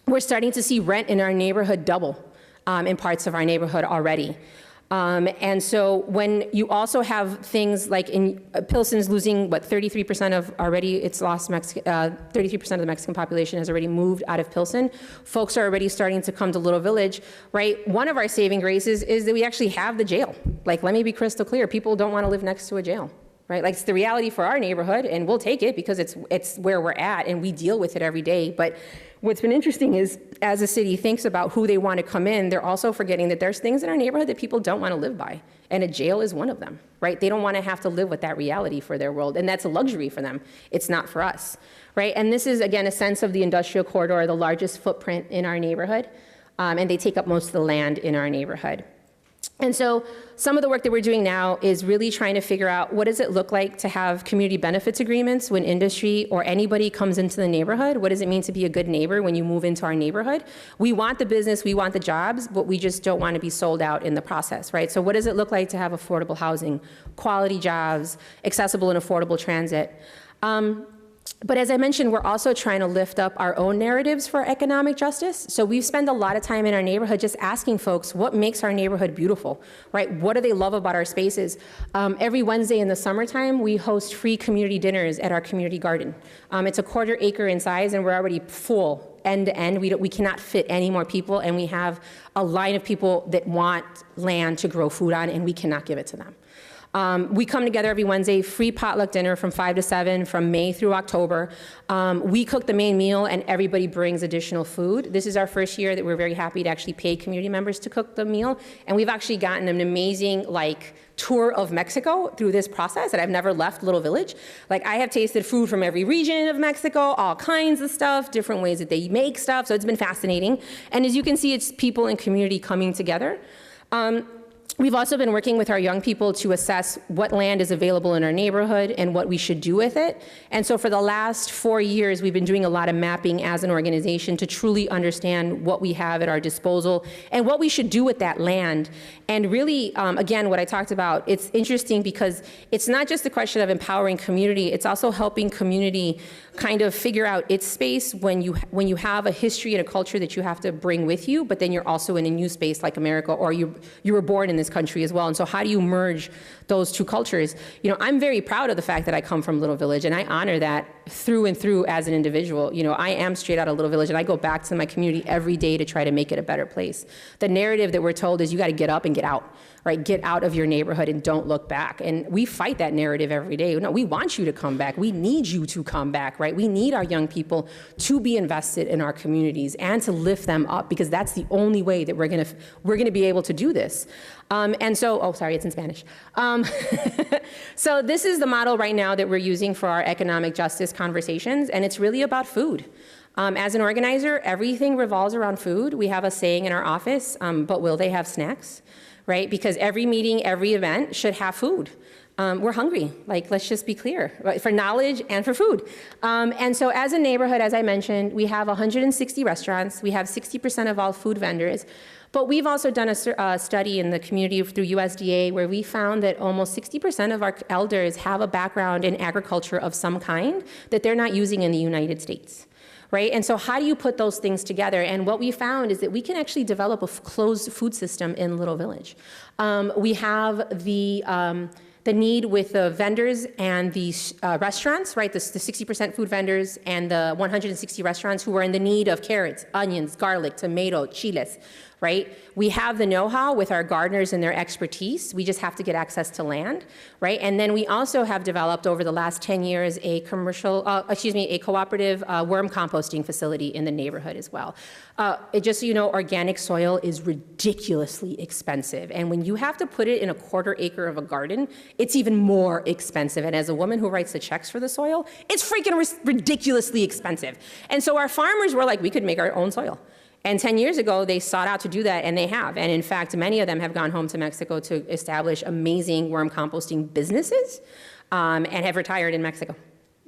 We're starting to see rent in our neighborhood double in parts of our neighborhood already. And so when you also have things like in Pilsen's losing, what, 33% of already, it's lost, 33% of the Mexican population has already moved out of Pilsen. Folks are already starting to come to Little Village, right? One of our saving graces is that we actually have the jail. Like, let me be crystal clear, people don't want to live next to a jail, right? Like, it's the reality for our neighborhood, and we'll take it because it's where we're at, and we deal with it every day. But what's been interesting is, as a city thinks about who they want to come in, they're also forgetting that there's things in our neighborhood that people don't want to live by, and a jail is one of them, right? They don't want to have to live with that reality for their world, and that's a luxury for them. It's not for us, right? And this is, again, a sense of the industrial corridor, the largest footprint in our neighborhood, and they take up most of the land in our neighborhood. And so some of the work that we're doing now is really trying to figure out, what does it look like to have community benefits agreements when industry or anybody comes into the neighborhood? What does it mean to be a good neighbor when you move into our neighborhood? We want the business, we want the jobs, but we just don't want to be sold out in the process, right? So what does it look like to have affordable housing, quality jobs, accessible and affordable transit? But as I mentioned, we're also trying to lift up our own narratives for economic justice. So we've spent a lot of time in our neighborhood just asking folks, what makes our neighborhood beautiful, right? What do they love about our spaces? Every Wednesday in the summertime, we host free community dinners at our community garden. It's a 1/4 acre in size, and we're already full end to end. We cannot fit any more people, and we have a line of people that want land to grow food on, and we cannot give it to them. We come together every Wednesday, free potluck dinner from 5 to 7 from May through October. We cook the main meal and everybody brings additional food. This is our first year that we're very happy to actually pay community members to cook the meal. And we've actually gotten an amazing tour of Mexico through this process, that I've never left Little Village. Like, I have tasted food from every region of Mexico, all kinds of stuff, different ways that they make stuff. So it's been fascinating. And as you can see, it's people and community coming together. We've also been working with our young people to assess what land is available in our neighborhood and what we should do with it. And so for the last 4 years, we've been doing a lot of mapping as an organization to truly understand what we have at our disposal and what we should do with that land. And really, again, what I talked about, it's interesting because it's not just the question of empowering community, it's also helping community kind of figure out its space when you have a history and a culture that you have to bring with you, but then you're also in a new space like America, or you were born in this country as well. And so how do you merge those two cultures? You know, I'm very proud of the fact that I come from Little Village, and I honor that through and through as an individual. You know, I am straight out of Little Village, and I go back to my community every day to try to make it a better place. The narrative that we're told is you got to get up and get out, right? Get out of your neighborhood and don't look back. And we fight that narrative every day. No, we want you to come back. We need you to come back, right? We need our young people to be invested in our communities and to lift them up, because that's the only way that we're gonna be able to do this. And so, oh, sorry, it's in Spanish. So this is the model right now that we're using for our economic justice conversations, and it's really about food. As an organizer, everything revolves around food. We have a saying in our office, but will they have snacks, right? Because every meeting, every event should have food. We're hungry, like, let's just be clear, right? For knowledge and for food. And so as a neighborhood, as I mentioned, we have 160 restaurants. We have 60% of all food vendors. But we've also done a study in the community through USDA where we found that almost 60% of our elders have a background in agriculture of some kind that they're not using in the United States. Right? And so how do you put those things together? And what we found is that we can actually develop a closed food system in Little Village. We have the need with the vendors and the restaurants, right? The 60% food vendors and the 160 restaurants who are in the need of carrots, onions, garlic, tomato, chiles, right? We have the know-how with our gardeners and their expertise. We just have to get access to land, right? And then we also have developed over the last 10 years a cooperative worm composting facility in the neighborhood as well. Just so you know, organic soil is ridiculously expensive. And when you have to put it in a 1/4 acre of a garden, it's even more expensive. And as a woman who writes the checks for the soil, it's freaking ridiculously expensive. And so our farmers were like, we could make our own soil. And 10 years ago, they sought out to do that, and they have. And in fact, many of them have gone home to Mexico to establish amazing worm composting businesses and have retired in Mexico.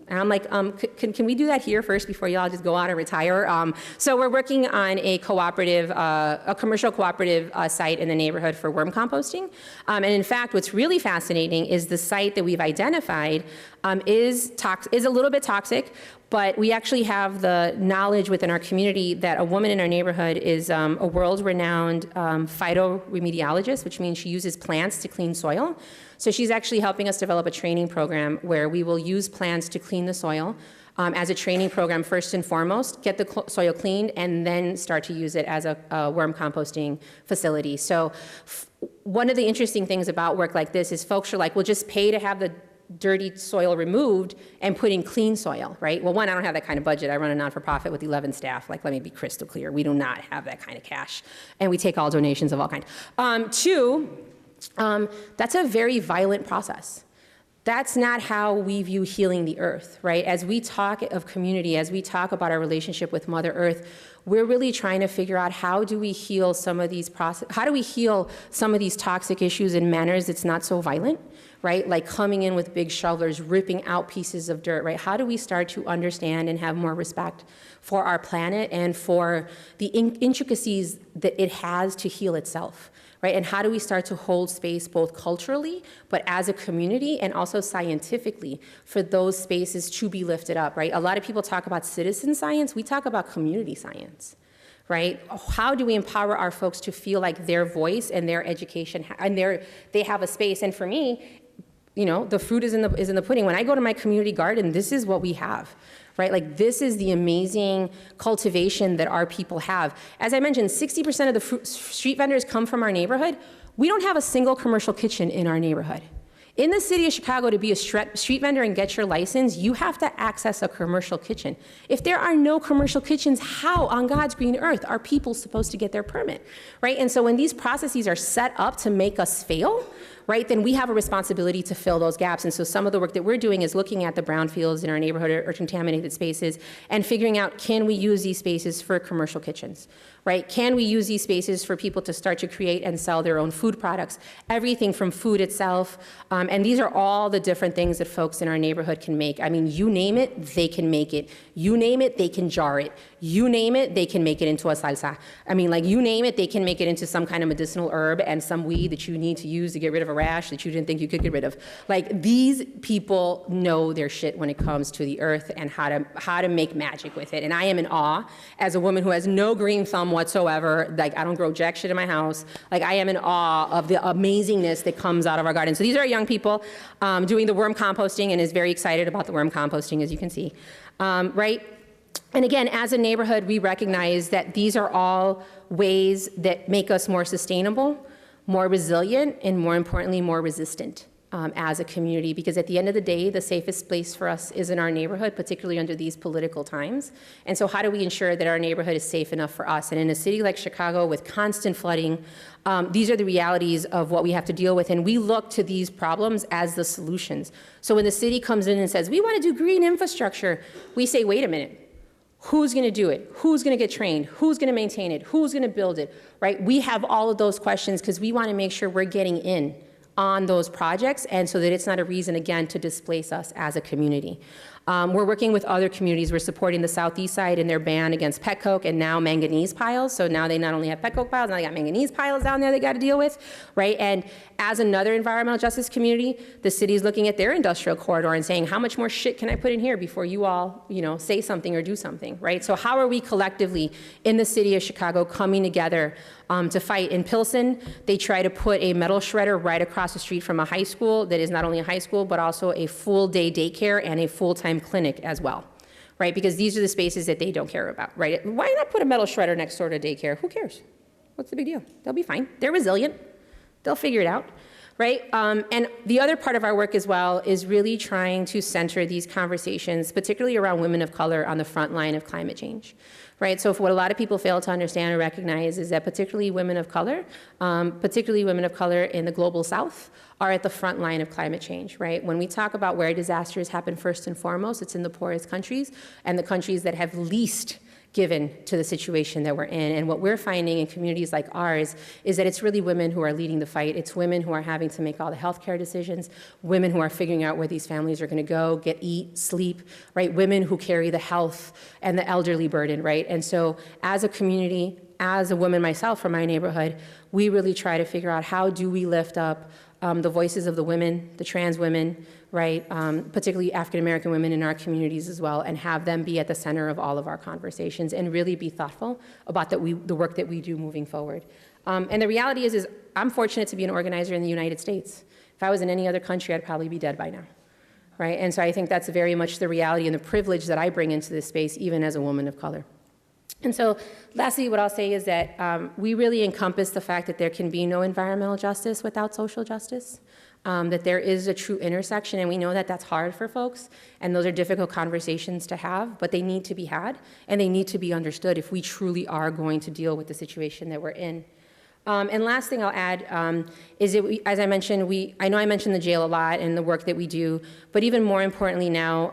And I'm like, can we do that here first before y'all just go out and retire? So we're working on a cooperative, a commercial cooperative site in the neighborhood for worm composting. And in fact, what's really fascinating is the site that we've identified is a little bit toxic, but we actually have the knowledge within our community that a woman in our neighborhood is a world-renowned phytoremediologist, which means she uses plants to clean soil. So she's actually helping us develop a training program where we will use plants to clean the soil as a training program first and foremost, get the soil cleaned, and then start to use it as a worm composting facility. So one of the interesting things about work like this is folks are like, we'll just pay to have the dirty soil removed and put in clean soil, right? Well, one, I don't have that kind of budget. I run a non-for-profit with 11 staff. Like, let me be crystal clear. We do not have that kind of cash. And we take all donations of all kinds. Two, that's a very violent process. That's not how we view healing the earth, right? As we talk of community, as we talk about our relationship with Mother Earth, we're really trying to figure out how do we heal some of these toxic issues in manners that's not so violent, right? Like coming in with big shovelers, ripping out pieces of dirt, right? How do we start to understand and have more respect for our planet and for the intricacies that it has to heal itself, right? And how do we start to hold space both culturally, but as a community and also scientifically for those spaces to be lifted up, right? A lot of people talk about citizen science. We talk about community science, right? How do we empower our folks to feel like their voice and their education and they have a space? And for me, you know, the fruit is in the pudding. When I go to my community garden, this is what we have, right? Like, this is the amazing cultivation that our people have. As I mentioned, 60% of the street vendors come from our neighborhood. We don't have a single commercial kitchen in our neighborhood. In the city of Chicago, to be a street vendor and get your license, you have to access a commercial kitchen. If there are no commercial kitchens, how on God's green earth are people supposed to get their permit, right? And so when these processes are set up to make us fail, right, then we have a responsibility to fill those gaps. And so some of the work that we're doing is looking at the brownfields in our neighborhood or contaminated spaces and figuring out, can we use these spaces for commercial kitchens, right? Can we use these spaces for people to start to create and sell their own food products? Everything from food itself, and these are all the different things that folks in our neighborhood can make. I mean, you name it, they can make it. You name it, they can jar it. You name it, they can make it into a salsa. I mean, like, you name it, they can make it into some kind of medicinal herb and some weed that you need to use to get rid of a rash that you didn't think you could get rid of. Like, these people know their shit when it comes to the earth and how to make magic with it. And I am in awe as a woman who has no green thumb whatsoever. Like, I don't grow jack shit in my house. Like, I am in awe of the amazingness that comes out of our garden. So these are young people doing the worm composting and is very excited about the worm composting, as you can see, right? And again, as a neighborhood, we recognize that these are all ways that make us more sustainable, more resilient, and more importantly, more resistant as a community. Because at the end of the day, the safest place for us is in our neighborhood, particularly under these political times. And so how do we ensure that our neighborhood is safe enough for us? And in a city like Chicago with constant flooding, these are the realities of what we have to deal with. And we look to these problems as the solutions. So when the city comes in and says, we want to do green infrastructure, we say, wait a minute. Who's going to do it? Who's going to get trained? Who's going to maintain it? Who's going to build it, right? We have all of those questions because we want to make sure we're getting in on those projects, and so that it's not a reason, again, to displace us as a community. We're working with other communities. We're supporting the Southeast side in their ban against pet coke and now manganese piles. So now they not only have pet coke piles, now they got manganese piles down there they got to deal with, right? And as another environmental justice community, the city's looking at their industrial corridor and saying, how much more shit can I put in here before you all, you know, say something or do something, right? So how are we collectively in the city of Chicago coming together to fight? In Pilsen, they try to put a metal shredder right across the street from a high school that is not only a high school, but also a full-day daycare and a full-time clinic as well, right? Because these are the spaces that they don't care about, right? Why not put a metal shredder next door to daycare? Who cares? What's the big deal? They'll be fine. They're resilient. They'll figure it out, right? And the other part of our work as well is really trying to center these conversations, particularly around women of color, on the front line of climate change, right? So what a lot of people fail to understand or recognize is that particularly women of color in the global South, are at the front line of climate change, right? When we talk about where disasters happen first and foremost, it's in the poorest countries and the countries that have least given to the situation that we're in. And what we're finding in communities like ours is that it's really women who are leading the fight. It's women who are having to make all the healthcare decisions, women who are figuring out where these families are going to go, eat, sleep, right? Women who carry the health and the elderly burden, right? And so as a community, as a woman myself from my neighborhood, we really try to figure out how do we lift up the voices of the women, the trans women, right, particularly African-American women in our communities as well, and have them be at the center of all of our conversations and really be thoughtful about the work that we do moving forward. And the reality is I'm fortunate to be an organizer in the United States. If I was in any other country, I'd probably be dead by now, right? And so I think that's very much the reality and the privilege that I bring into this space, even as a woman of color. And so lastly, what I'll say is that we really encompass the fact that there can be no environmental justice without social justice, that there is a true intersection, and we know that that's hard for folks, and those are difficult conversations to have, but they need to be had, and they need to be understood if we truly are going to deal with the situation that we're in. And last thing I'll add is that as I mentioned, I know I mentioned the jail a lot and the work that we do, but even more importantly now,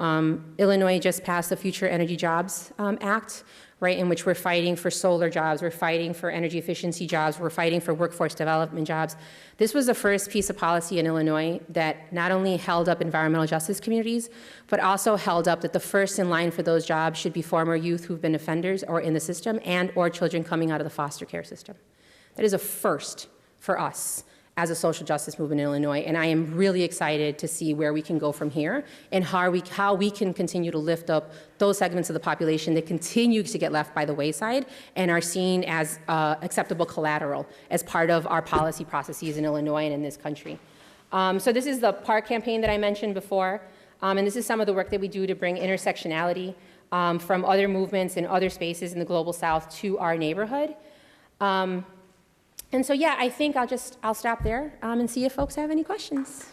Illinois just passed the Future Energy Jobs Act, right, in which we're fighting for solar jobs, we're fighting for energy efficiency jobs, we're fighting for workforce development jobs. This was the first piece of policy in Illinois that not only held up environmental justice communities, but also held up that the first in line for those jobs should be former youth who've been offenders or in the system and or children coming out of the foster care system. That is a first for us as a social justice movement in Illinois, and I am really excited to see where we can go from here and how we can continue to lift up those segments of the population that continue to get left by the wayside and are seen as acceptable collateral as part of our policy processes in Illinois and in this country. So this is the PARK campaign that I mentioned before, and this is some of the work that we do to bring intersectionality from other movements and other spaces in the Global South to our neighborhood. And so, yeah, I think I'll stop there and see if folks have any questions.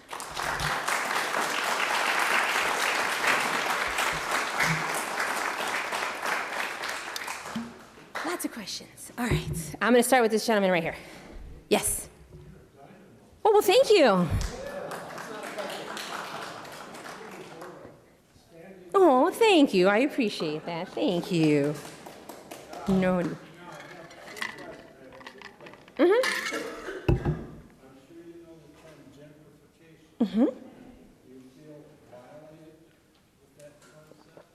Lots of questions. All right. I'm going to start with this gentleman right here. Yes. Oh, well, thank you. Oh, thank you. I appreciate that. Thank you. No. Mm-hmm. I'm sure you know the term gentrification. Mm-hmm. Do you feel violated with that concept?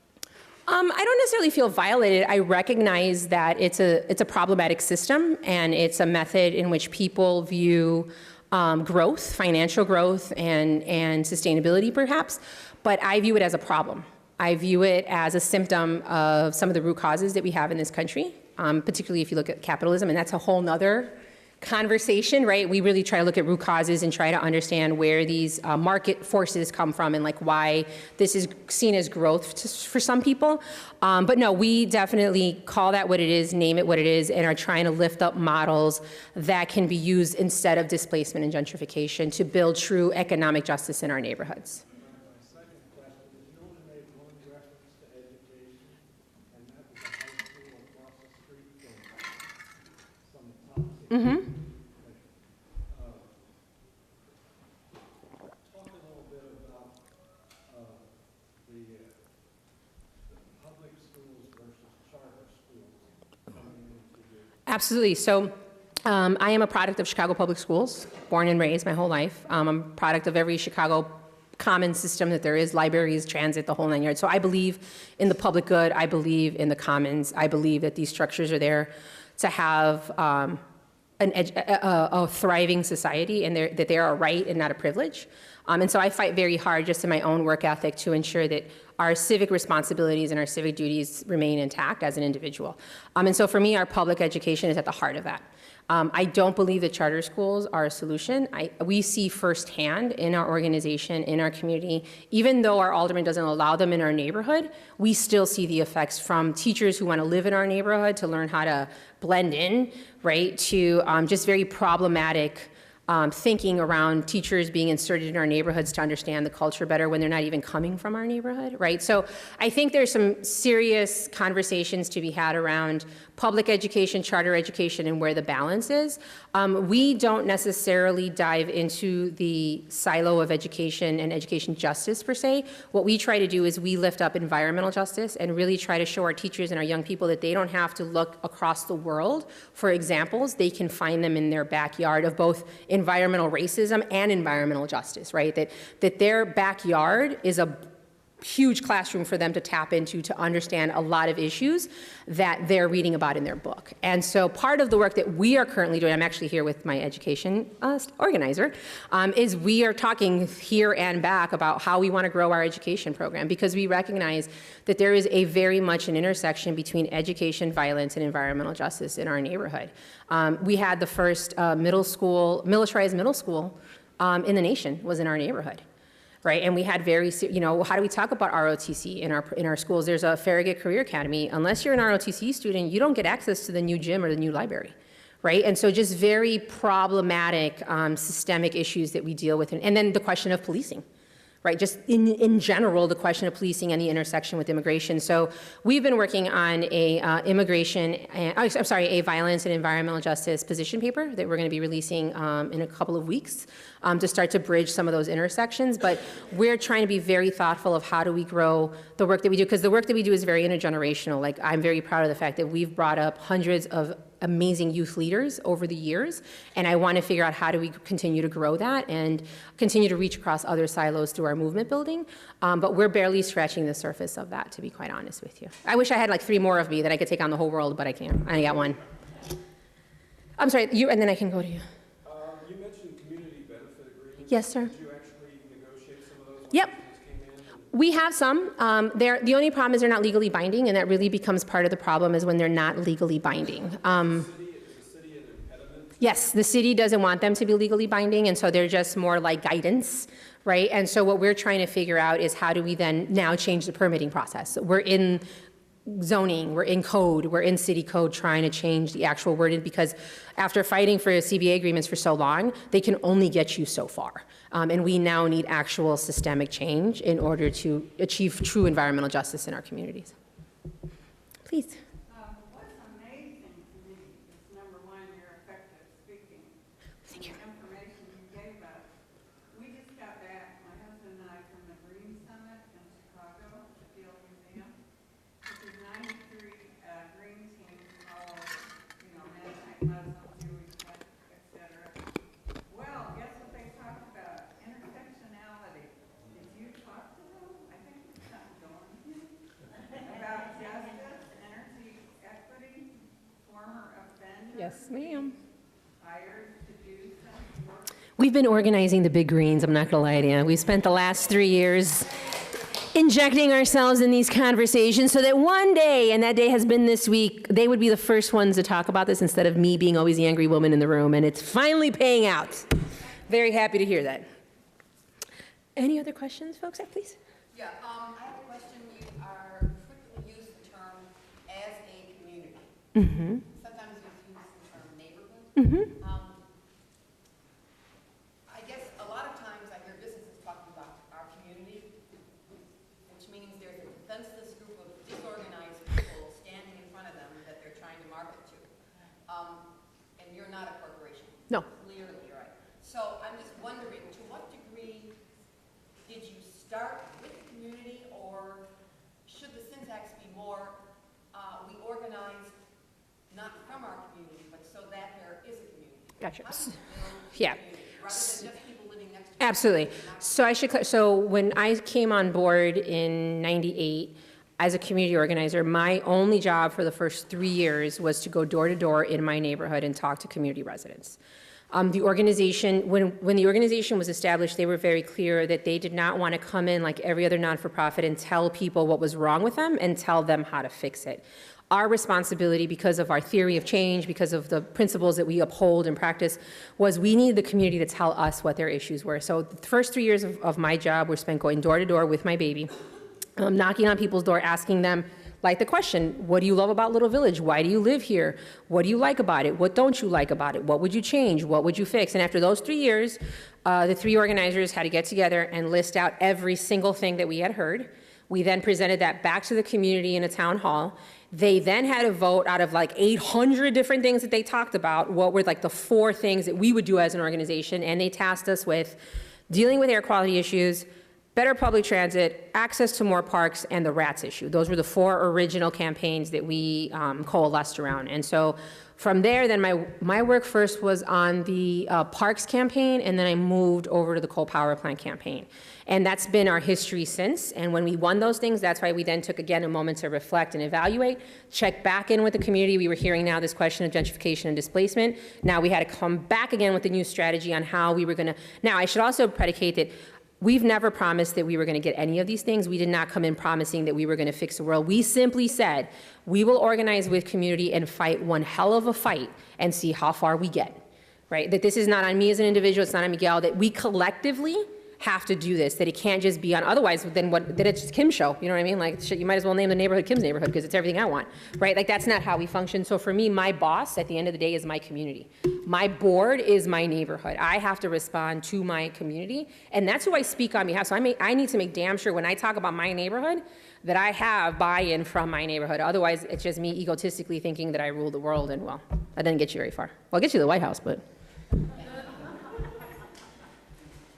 I don't necessarily feel violated. I recognize that it's a problematic system, and it's a method in which people view growth, financial growth, and sustainability perhaps, but I view it as a problem. I view it as a symptom of some of the root causes that we have in this country, particularly if you look at capitalism, and that's a whole nother conversation, right? We really try to look at root causes and try to understand where these market forces come from and like why this is seen as growth for some people. But no, we definitely call that what it is, name it what it is, and are trying to lift up models that can be used instead of displacement and gentrification to build true economic justice in our neighborhoods. My second question is, you only made one reference to education, and that was a high school across the street from some toxic. Mm-hmm. Talk a little bit about the public schools versus charter schools coming into the... Absolutely. So I am a product of Chicago Public Schools, born and raised my whole life. I'm a product of every Chicago common system that there is, libraries, transit, the whole nine yards. So I believe in the public good. I believe in the commons. I believe that these structures are there to have a thriving society, and that they are a right and not a privilege. And so I fight very hard just in my own work ethic to ensure that our civic responsibilities and our civic duties remain intact as an individual. And so for me, our public education is at the heart of that. I don't believe that charter schools are a solution. We see firsthand in our organization, in our community, even though our alderman doesn't allow them in our neighborhood, we still see the effects from teachers who want to live in our neighborhood to learn how to blend in, right, to just very problematic thinking around teachers being inserted in our neighborhoods to understand the culture better when they're not even coming from our neighborhood, right? So I think there's some serious conversations to be had around public education, charter education, and where the balance is. We don't necessarily dive into the silo of education and education justice per se. What we try to do is we lift up environmental justice and really try to show our teachers and our young people that they don't have to look across the world for examples. They can find them in their backyard of both environmental racism and environmental justice, right? That their backyard is a huge classroom for them to tap into to understand a lot of issues that they're reading about in their book. And so part of the work that we are currently doing, I'm actually here with my education organizer, is we are talking here and back about how we want to grow our education program, because we recognize that there is a very much an intersection between education, violence, and environmental justice in our neighborhood. We had the first militarized middle school in the nation was in our neighborhood. Right, and we had how do we talk about ROTC in our schools? There's a Farragut Career Academy. Unless you're an ROTC student, you don't get access to the new gym or the new library, right? And so just very problematic systemic issues that we deal with. And then the question of policing, right? Just in general, the question of policing and the intersection with immigration. So we've been working on a violence and environmental justice position paper that we're going to be releasing in a couple of weeks to start to bridge some of those intersections. But we're trying to be very thoughtful of how do we grow the work that we do, because the work that we do is very intergenerational. Like, I'm very proud of the fact that we've brought up hundreds of amazing youth leaders over the years, and I want to figure out how do we continue to grow that and continue to reach across other silos through our movement building, but we're barely scratching the surface of that, to be quite honest with you. I wish I had like 3 more of me that I could take on the whole world, but I can't. I got 1. I'm sorry, you, and then I can go to you. You mentioned community benefit agreements. Yes, sir. Did you actually negotiate some of those? Yep. When these came in? We have some. The only problem is they're not legally binding, and that really becomes part of the problem is when they're not legally binding. Is the city an impediment? Yes, the city doesn't want them to be legally binding, and so they're just more like guidance, right? And so what we're trying to figure out is how do we then now change the permitting process. We're in zoning, we're in code, we're in city code trying to change the actual wording, because after fighting for CBA agreements for so long, they can only get you so far. And we now need actual systemic change in order to achieve true environmental justice in our communities. Please. What's amazing to me is, number one, your effective speaking. Thank you. The information you gave us. We just got back, my husband and I, from the Green Summit in Chicago, at the Field Museum, which is 93 green teams all over, Mennonite, Muslim, Jewish, et cetera. Well, guess what they talked about? Intersectionality. Did you talk to them? I think it's not going. About justice, energy, equity, former offenders. Yes, ma'am. Hired to do some work. We've been organizing the Big Greens, I'm not gonna lie to you. We've spent the last 3 years injecting ourselves in these conversations so that one day, and that day has been this week, they would be the first ones to talk about this instead of me being always the angry woman in the room, and it's finally paying out. Very happy to hear that. Any other questions, folks? Please. Yeah, I have a question. You are frequently use the term as a community. Mm-hmm. Sometimes you use the term neighborhood. Mm-hmm. I guess a lot of times I hear businesses talking about our community, which means there's a defenseless group of disorganized people standing in front of them that they're trying to market to. And you're not a corporation. No. Clearly, right? So I'm just wondering, to what degree did you start with the community, or should the syntax be more, we organize not from our community, but so that there is a community? Gotcha. How do you build Yeah. community, rather than just people living next to each other? Absolutely. So when I came on board in '98 as a community organizer, my only job for the first 3 years was to go door to door in my neighborhood and talk to community residents. The organization, when the organization was established, they were very clear that they did not want to come in like every other non-for-profit and tell people what was wrong with them and tell them how to fix it. Our responsibility, because of our theory of change, because of the principles that we uphold and practice, was we needed the community to tell us what their issues were. So the first 3 years of my job were spent going door to door with my baby, knocking on people's door, asking them, like the question, what do you love about Little Village? Why do you live here? What do you like about it? What don't you like about it? What would you change? What would you fix? And after those 3 years, the 3 organizers had to get together and list out every single thing that we had heard. We then presented that back to the community in a town hall. They then had a vote out of like 800 different things that they talked about, what were like the 4 things that we would do as an organization, and they tasked us with dealing with air quality issues, better public transit, access to more parks, and the rats issue. Those were the 4 original campaigns that we coalesced around. And so from there, then my work first was on the parks campaign, and then I moved over to the coal power plant campaign. And that's been our history since. And when we won those things, that's why we then took, again, a moment to reflect and evaluate, check back in with the community. We were hearing now this question of gentrification and displacement. Now we had to come back again with a new strategy on how we were gonna. Now, I should also predicate that we've never promised that we were going to get any of these things. We did not come in promising that we were going to fix the world. We simply said, we will organize with community and fight one hell of a fight and see how far we get, right? That this is not on me as an individual, it's not on Miguel, that we collectively have to do this, that it can't just be on, otherwise then it's just Kim's show, you know what I mean? Like, shit, you might as well name the neighborhood Kim's neighborhood because it's everything I want, right? Like, that's not how we function. So for me, my boss at the end of the day is my community. My board is my neighborhood. I have to respond to my community, and that's who I speak on behalf. So I need to make damn sure when I talk about my neighborhood that I have buy-in from my neighborhood. Otherwise, it's just me egotistically thinking that I rule the world, and well, that doesn't get you very far. Well, I'll get you to the White House, but.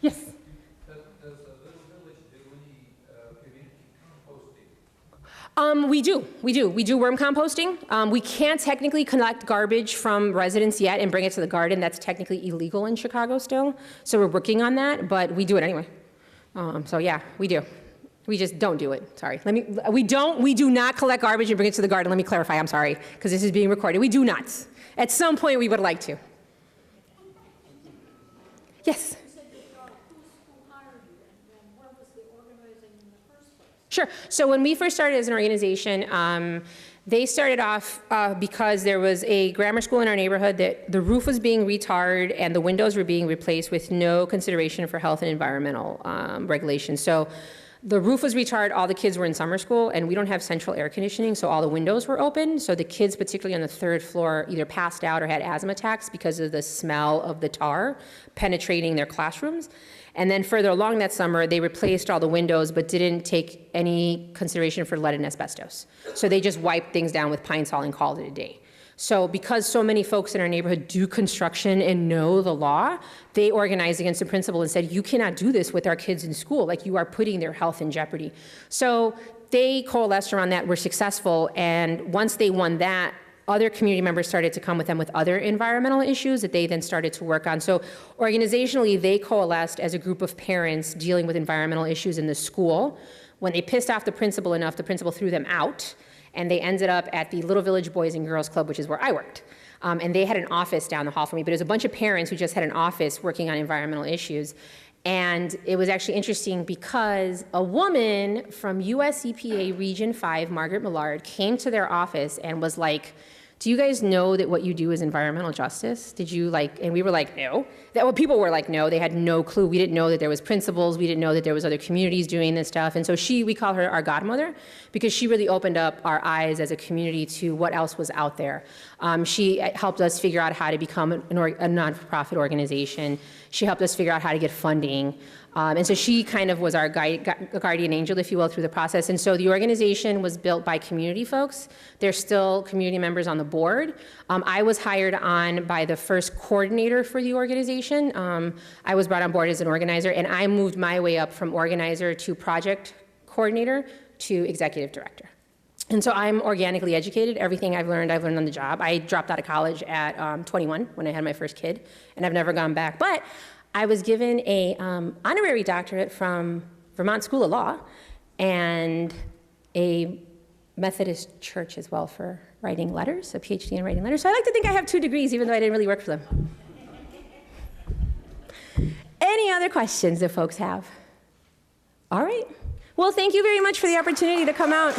Yes? We do worm composting. We can't technically collect garbage from residents yet and bring it to the garden. That's technically illegal in Chicago still. So we're working on that, but we do it anyway. So yeah, we do. We just don't do it, sorry. We do not collect garbage and bring it to the garden. Let me clarify, I'm sorry, because this is being recorded. We do not. At some point we would like to. Yes? Sure. So when we first started as an organization, they started off because there was a grammar school in our neighborhood that the roof was being retarred and the windows were being replaced with no consideration for health and environmental regulations. So the roof was retarred, all the kids were in summer school, and we don't have central air conditioning, so all the windows were open. So the kids, particularly on the 3rd floor, either passed out or had asthma attacks because of the smell of the tar penetrating their classrooms. And then further along that summer, they replaced all the windows but didn't take any consideration for lead and asbestos. So they just wiped things down with pine sol and called it a day. So because so many folks in our neighborhood do construction and know the law, they organized against the principal and said, you cannot do this with our kids in school. Like, you are putting their health in jeopardy. So they coalesced around that, were successful, and once they won that, other community members started to come with them with other environmental issues that they then started to work on. So organizationally, they coalesced as a group of parents dealing with environmental issues in the school. When they pissed off the principal enough, the principal threw them out, and they ended up at the Little Village Boys and Girls Club, which is where I worked. And they had an office down the hall for me, but it was a bunch of parents who just had an office working on environmental issues. And it was actually interesting because a woman from US EPA Region 5, Margaret Millard, came to their office and was like, do you guys know that what you do is environmental justice? Did you like, and we were like, no. Well, people were like, no, they had no clue. We didn't know that there was principals. We didn't know that there was other communities doing this stuff. And so we call her our godmother because she really opened up our eyes as a community to what else was out there. She helped us figure out how to become a nonprofit organization. She helped us figure out how to get funding. And so she kind of was our guardian angel, if you will, through the process. And so the organization was built by community folks. There's still community members on the board. I was hired on by the first coordinator for the organization. I was brought on board as an organizer, and I moved my way up from organizer to project coordinator to executive director. And so I'm organically educated. Everything I've learned on the job. I dropped out of college at 21 when I had my first kid, and I've never gone back. But I was given a honorary doctorate from Vermont School of Law and a Methodist church as well for writing letters, a PhD in writing letters. So I like to think I have 2 degrees, even though I didn't really work for them. Any other questions that folks have? All right. Well, thank you very much for the opportunity to come out.